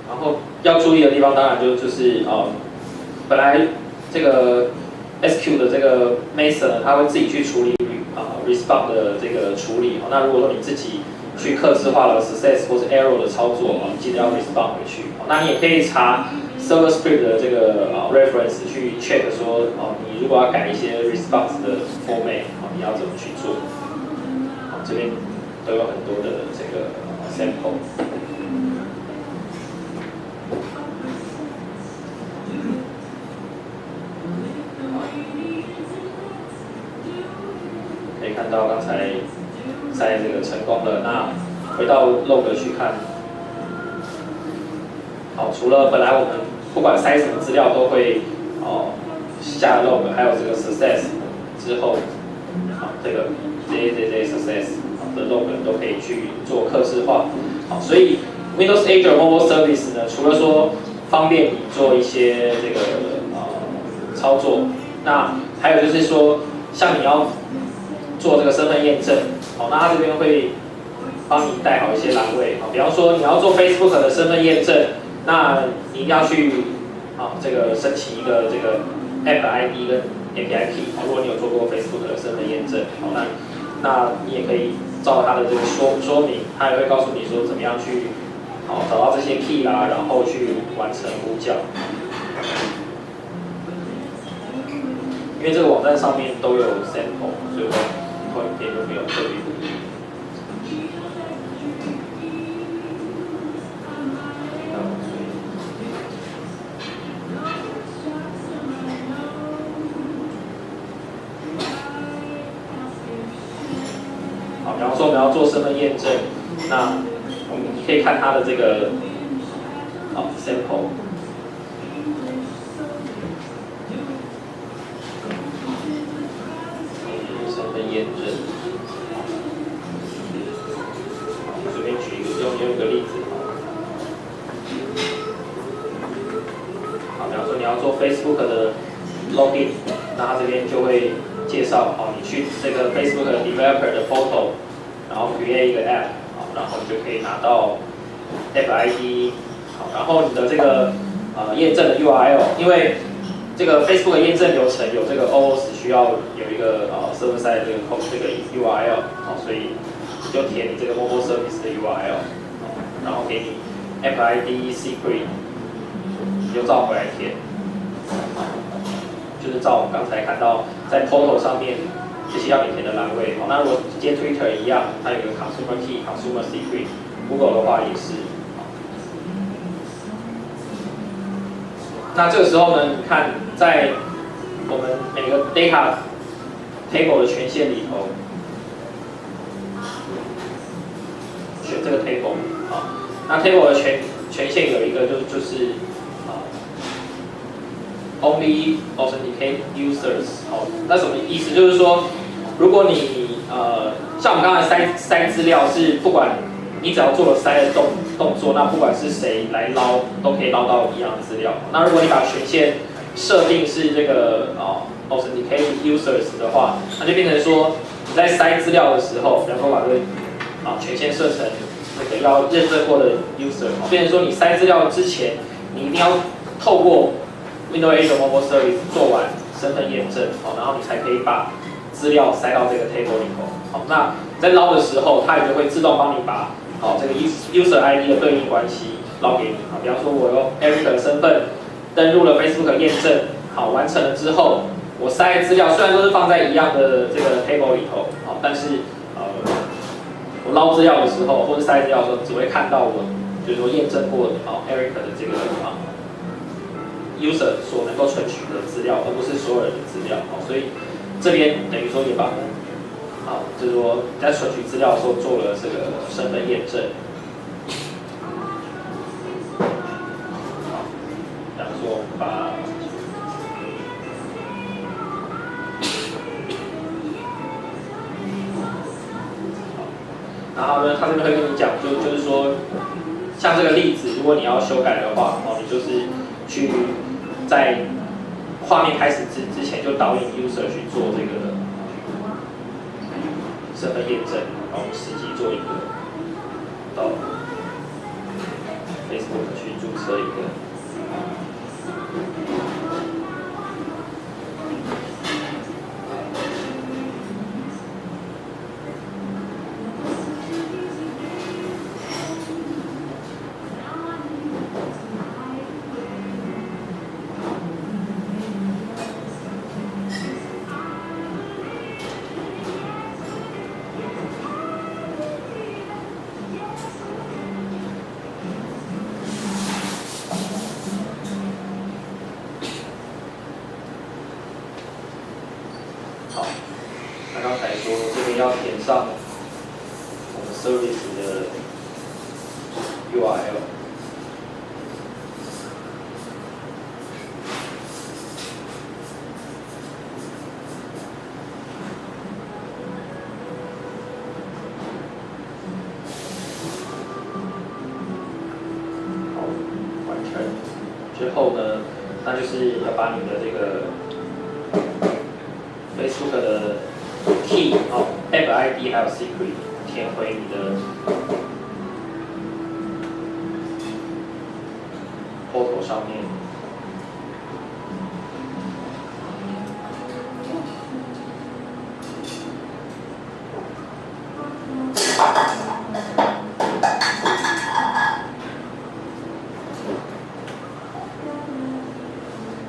然后要注意的地方，当然就是本来这个 SQ 的这个 method 呢，它会自己去处理respond 的这个处理。那如果说你自己去客制化了 success 或是 error 的操作，你记得要 respond 回去。那你也可以查 server script 的这个reference 去 check 说你如果要改一些 response 的 format，你要怎么去做？这边都有很多的这个 sample。可以看到刚才筛这个成功了，那回到 log 去看，好，除了本来我们不管筛什么资料都会下 log， 还有这个 success 之后，这个 success 的 log 都可以去做客制化，所以 Windows Azure Mobile Service 呢，除了说方便你做一些这个操作，那还有就是说，像你要做这个身份验证，那它这边会帮你带好一些栏位，比方说你要做 Facebook 的身份验证，那你一定要去这个申请一个这个 App ID 跟 API key， 如果你有做过 Facebook 的身份验证，那你也可以照它的这个说明，它也会告诉你说怎么样去找到这些 key 啦，然后去完成呼叫。因为这个网站上面都有 sample， 所以我以后影片就没有特别注意。好，比方说我们要做身份验证，那我们可以看它的这个sample。验证，随便举用一个例子，好，比方说你要做 Facebook 的 login， 那它这边就会介绍，你去这个 Facebook 的 developer 的 portal， 然后 create 一个 app， 然后你就可以拿到 app ID， 然后你的这个验证的 URL， 因为这个 Facebook 的验证流程有这个 OAuth 需要有一个server side 这个 URL， 所以你就填你这个 Mobile Service 的 URL， 然后给你 App ID secret， 你就照回来填，就是照我们刚才看到在 Portal 上面这些要你填的栏位。那如果接 Twitter 一样，它有一个 Consumer Key、Consumer Secret，Google 的话也是。那这个时候呢，你看在我们每个 data table 的权限里头，选这个 table， 那 table 的权限有一个就是only authenticate users， 那什么意思？就是说，如果你像我们刚才筛资料是不管你只要做了筛的动作，那不管是谁来捞，都可以捞到一样的资料。那如果你把权限设定是这个authenticate users 的话，那就变成说你在筛资料的时候，比方说把这个权限设成那个要认证过的 user， 变成说你筛资料之前，你一定要透过 Windows Azure Mobile Service 做完身份验证，然后你才可以把资料塞到这个 table 里头。那你在捞的时候，它也就会自动帮你把好这个 user ID 的对应关系捞给你。好，比方说我用 Eric 的身份登录了 Facebook 验证，好完成了之后，我塞的资料虽然都是放在一样的这个 table 里头，好，但是我捞资料的时候或者塞资料的时候，只会看到我就是说验证过Eric 的这个user 所能够存取的资料，而不是所有人的资料。好，所以这边等于说也帮就是说在存取资料的时候做了这个身份验证。好，比方说我们把然后呢，他这边会跟你讲，就是说，像这个例子，如果你要修改的话，你就是去在画面开始之前就导引 user 去做这个身份验证，然后实际做一个到 Facebook 去注册一个。刚才说这边要填上我们 service 的 URL。好，完成之后呢，那就是要把你的这个 Facebook 的 key app ID 还有 secret 填回你的 portal 上面。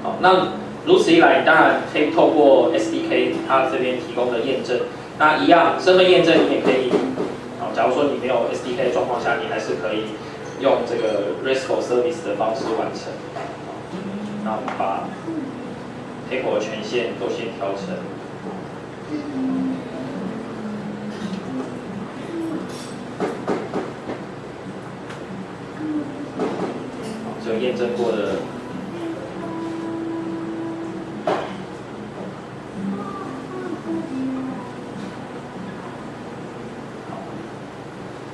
好，那如此一来，当然可以透过 SDK 它这边提供的验证，那一样身份验证你也可以，假如说你没有 SDK 的状况下，你还是可以用这个 RESTful Service 的方式完成。那我们把 table 的权限都先调成只有验证过的。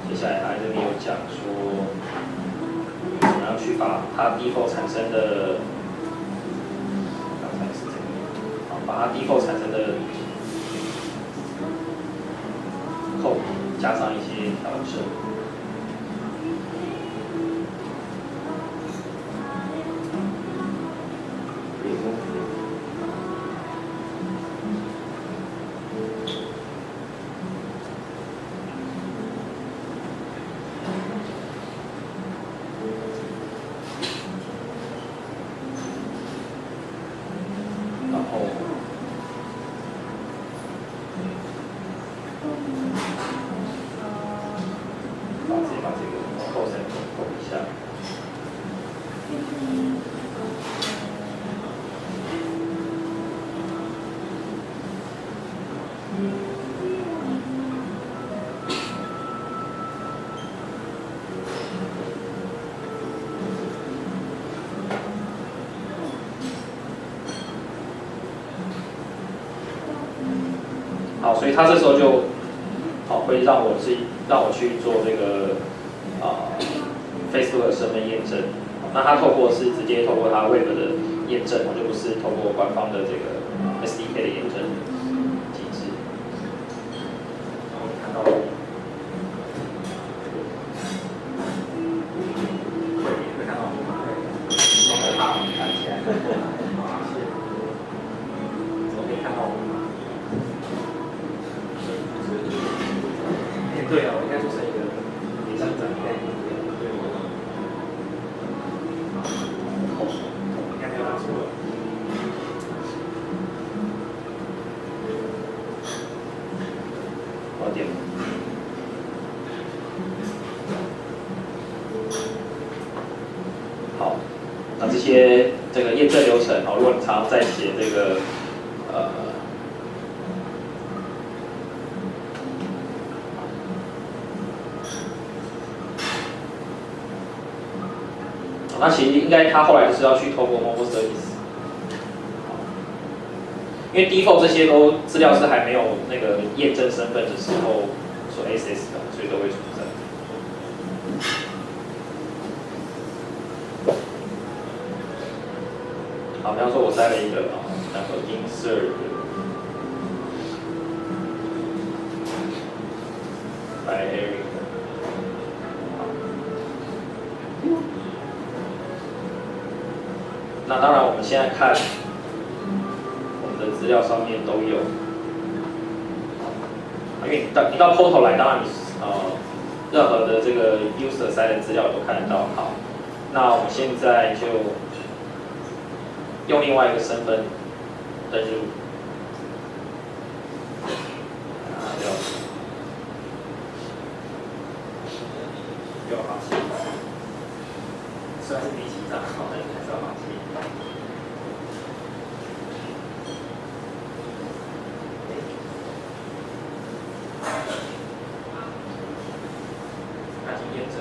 接下来他这边有讲说，怎么样去把它 default 产生的，刚才是这个，好，把它 default 产生的 code 加上一些调整。好，所以他这时候就会让我去做这个Facebook 的身份验证。那他直接透过他 Web 的验证，就不是透过官方的这个 SDK 的验证机制。然后看到会看到我们大看起来，怎么可以看到我们？对啊，我应该做成一个，你像些这个验证流程如果你常常在写这个那其实应该他后来就是要去透过 Mobile Service， 因为 default 这些资料是还没有那个验证身份的时候所 access 的，所以都会存在。好，比方说我塞了一个那个 insert by Ericsk。那当然，我们现在看我们的资料上面都有，因为你到 portal 来，当然你任何的这个 user 塞的资料都看得到。好，那我们现在就用另外一个身份登入。有放弃，虽然是第7章，但是还是要放弃。那经验证。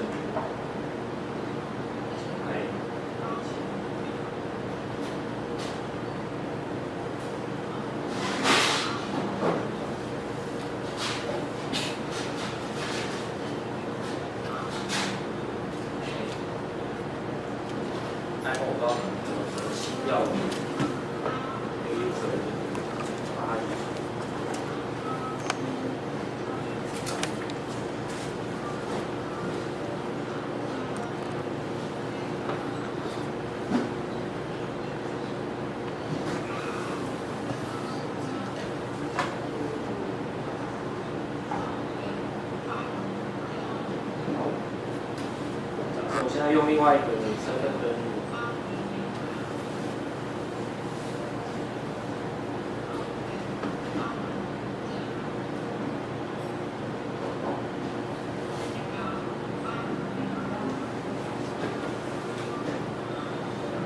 我现在用另外一个身份登录。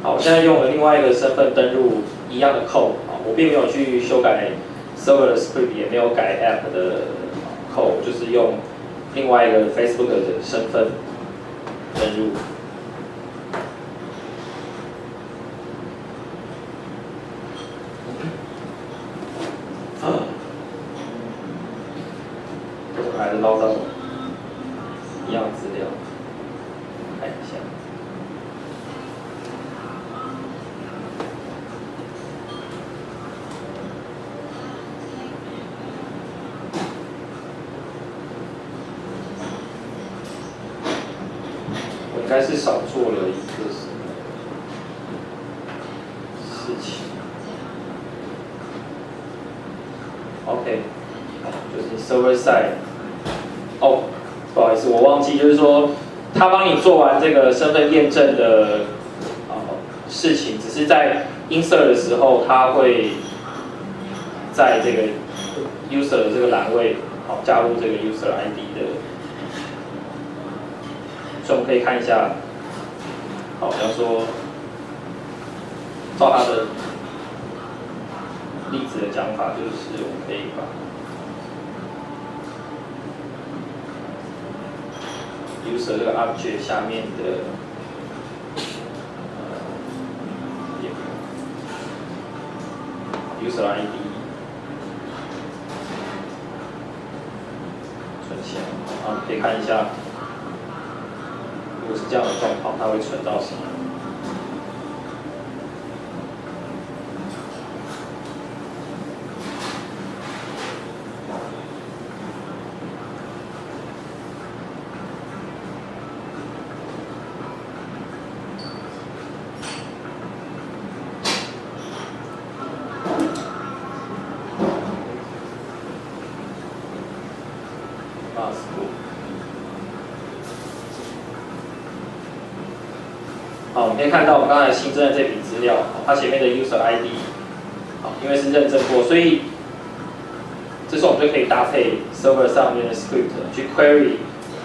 好，我现在用了另外一个身份登录一样的 code， 我并没有去修改 server 的 script， 也没有改 app 的 code， 就是用另外一个 Facebook 的身份登入。我还是捞到一样资料，看一下。我应该是少做了一个事情。OK， 就是 server side。哦，不好意思，我忘记，就是说，他帮你做完这个身份验证的事情，只是在 insert 的时候，他会在这个 user 的这个栏位，加入这个 user ID 的。所以我们可以看一下，好，比方说，照他的例子的讲法，就是我们可以把user 这个 object 下面的user ID 存起来，可以看一下，如果是这样的状况，它会存到什么？好，我们可以看到我们刚才新增的这笔资料，它前面的 user ID， 因为是认证过，所以这时候我们就可以搭配 server 上面的 script 去 query，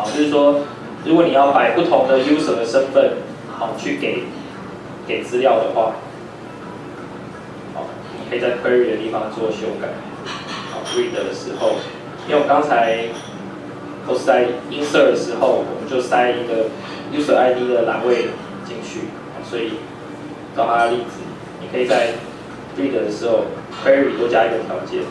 就是说，如果你要摆不同的 user 的身份，去给给资料的话，好，你可以在 query 的地方做修改。好 ，read 的时候，因为我刚才都是在 insert 的时候，我们就塞一个 user ID 的栏位进去，所以照它的例子，你可以在 read 的时候 query 多加一个条件。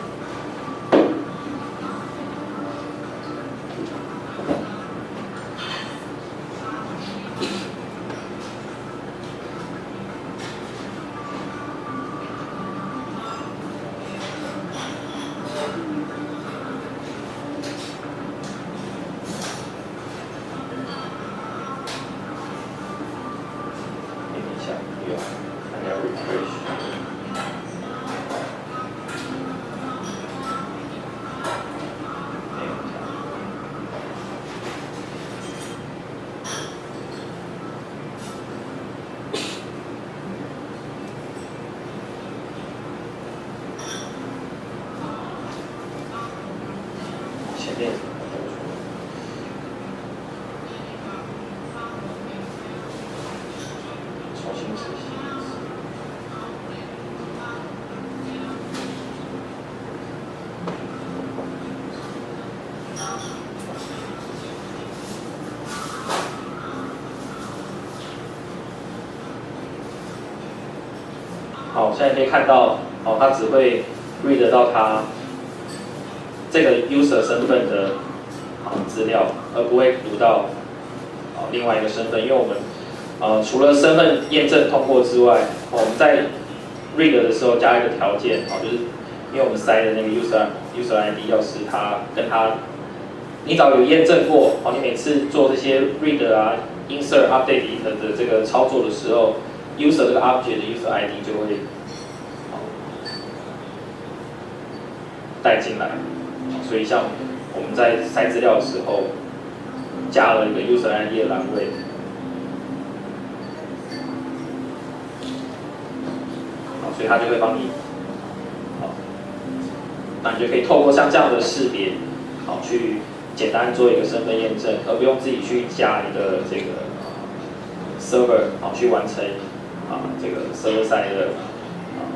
好，现在可以看到，哦，它只会 read 到它这个 user 身份的资料，而不会读到另外一个身份，因为我们除了身份验证通过之外，我们在 read 的时候加一个条件，就是因为我们塞的那个 user ID 要是它跟它，你早有验证过，你每次做这些 read 啊、insert、update 的这个操作的时候。user 这个 object 的 user ID 就会带进来，所以像我们在塞资料的时候，加了一个 user ID 的栏位，所以它就会帮你，那你就可以透过像这样的识别，去简单做一个身份验证，而不用自己去加一个这个server 去完成。这个 server side 的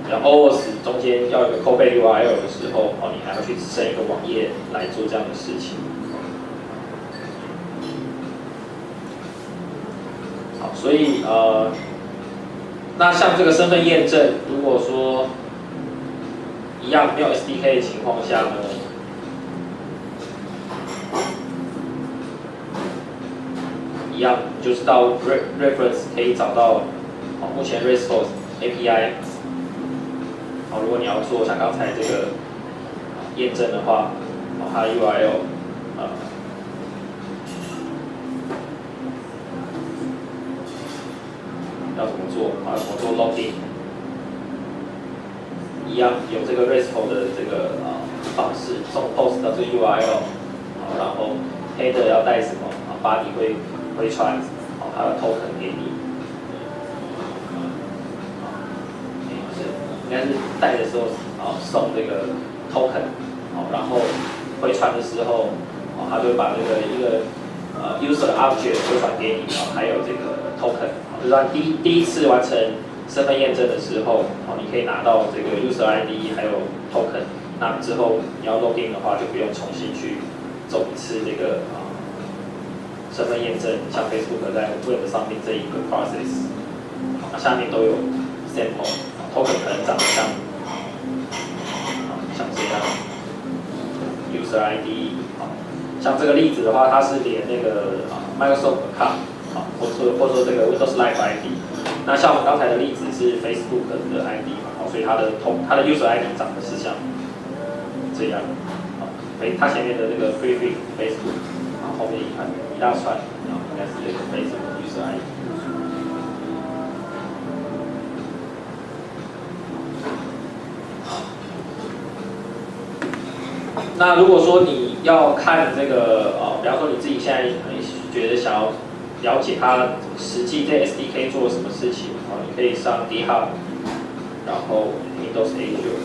然后 OS 中间要有一个 callback URL 的时候，你还要去生一个网页来做这样的事情。好，所以那像这个身份验证，如果说一样没有 SDK 的情况下呢，一样就是到 reference 可以找到。目前 RESTful API， 如果你要做像刚才这个验证的话，它的 URL， 要怎么做？要怎么做 login？ 一样有这个 RESTful 的这个方式，送 post 到这个 URL， 然后 header 要带什么，body 会传它的 token 给你。应该是带的时候，送这个 token， 然后回传的时候，它就会把这个一个user object 回传给你，还有这个 token， 就是让第一次完成身份验证的时候，你可以拿到这个 user ID 还有 token， 那之后你要 login 的话，就不用重新去走一次这个身份验证，像 Facebook 在 Web 上面这一个 process， 下面都有 sample。token 可能长得像这样 ，user ID， 像这个例子的话，它是连那个Microsoft account， 或者说这个 Windows Live ID。那像我们刚才的例子是 Facebook 的 ID 嘛，所以它的 user ID 长得是像这样，它前面的这个 prefix Facebook， 后面一大串，应该是这个 Facebook user ID。那如果说你要看这个比方说你自己现在觉得想要了解它实际在 SDK 做了什么事情，你可以上 GitHub， 然后 Windows Azure。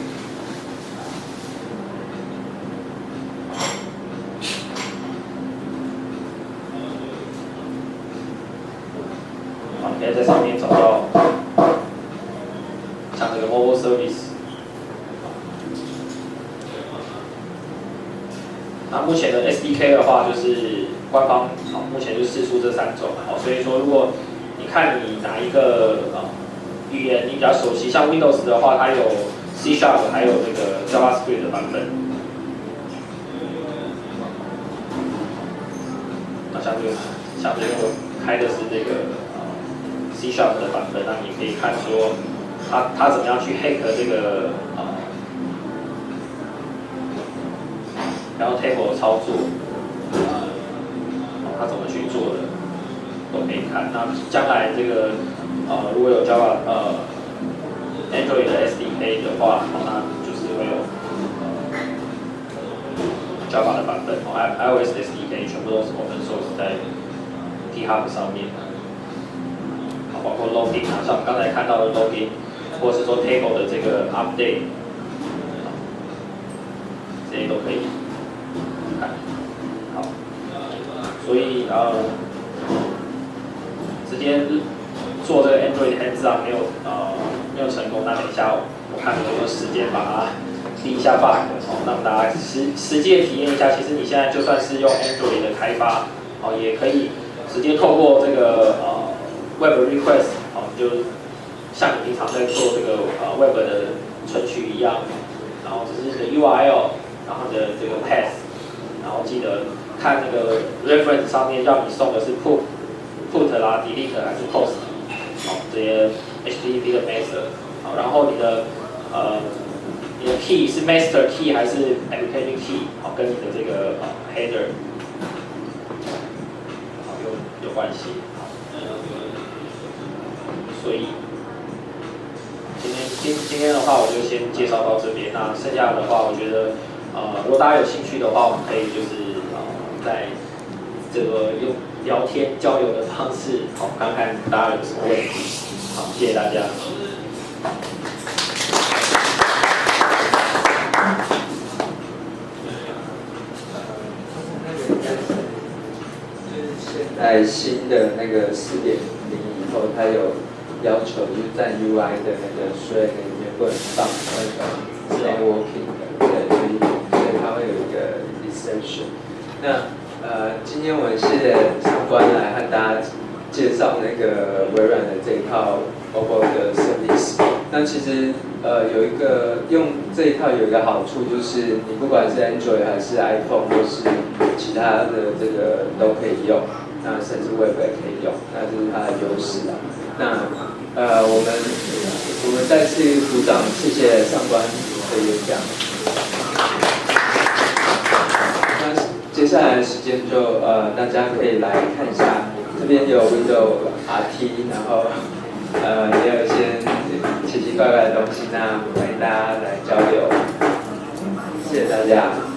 你可以在上面找到那目前的 SDK 的话，就是官方目前就释出这3种，所以说如果你看你哪一个语言你比较熟悉，像 Windows 的话，它有 C# 还有这个 JavaScript 的版本。那像这个我开的是这个C# 的版本，那你可以看说它怎么样去 hack 这个然后 table 的操作，它怎么去做的都可以看。那将来这个如果有 Java Android 的 SDK 的话，那就是会有Java 的版本，iOS 的 SDK 全部都是open source在 GitHub 上面，包括 login 像我们刚才看到的 login， 或者是说 table 的这个 update， 这些都可以看。好，所以直接做这个 Android hands-on 没有成功，那等一下我看有没有时间把它理一下 bug， 让大家实际的体验一下。其实你现在就算是用 Android 的开发，也可以直接透过这个Web request， 就像你平常在做这个Web 的存取一样，然后只是你的 URL， 然后你的这个 path， 然后记得看那个 reference 上面要你送的是 put 啦、delete 还是 post， 这些 HTTP 的 method， 然后你的key 是 master key 还是 application key， 跟你的这个header 有关系。所以今天的话，我就先介绍到这边。那剩下的话，我觉得如果大家有兴趣的话，我们可以就是在这个用聊天交流的方式，看看大家有什么问题。好，谢谢大家。现在新的那个4.0以后，它有要求就是在 UI 的那个 thread 里面不能放那个 networking 的，对，所以它会有一个 exception。那今天我们谢谢上官来和大家介绍那个微软的这一套 mobile 的 service。那其实有一个用这一套有一个好处，就是你不管是 Android 还是 iPhone 或是其他的这个都可以用，那甚至 Web 也可以用，那这是它的优势啊。那我们再次鼓掌，谢谢上官的演讲。那接下来的时间就大家可以来看一下，这边有 Windows RT， 然后也有一些奇奇怪怪的东西，那欢迎大家来交流，谢谢大家。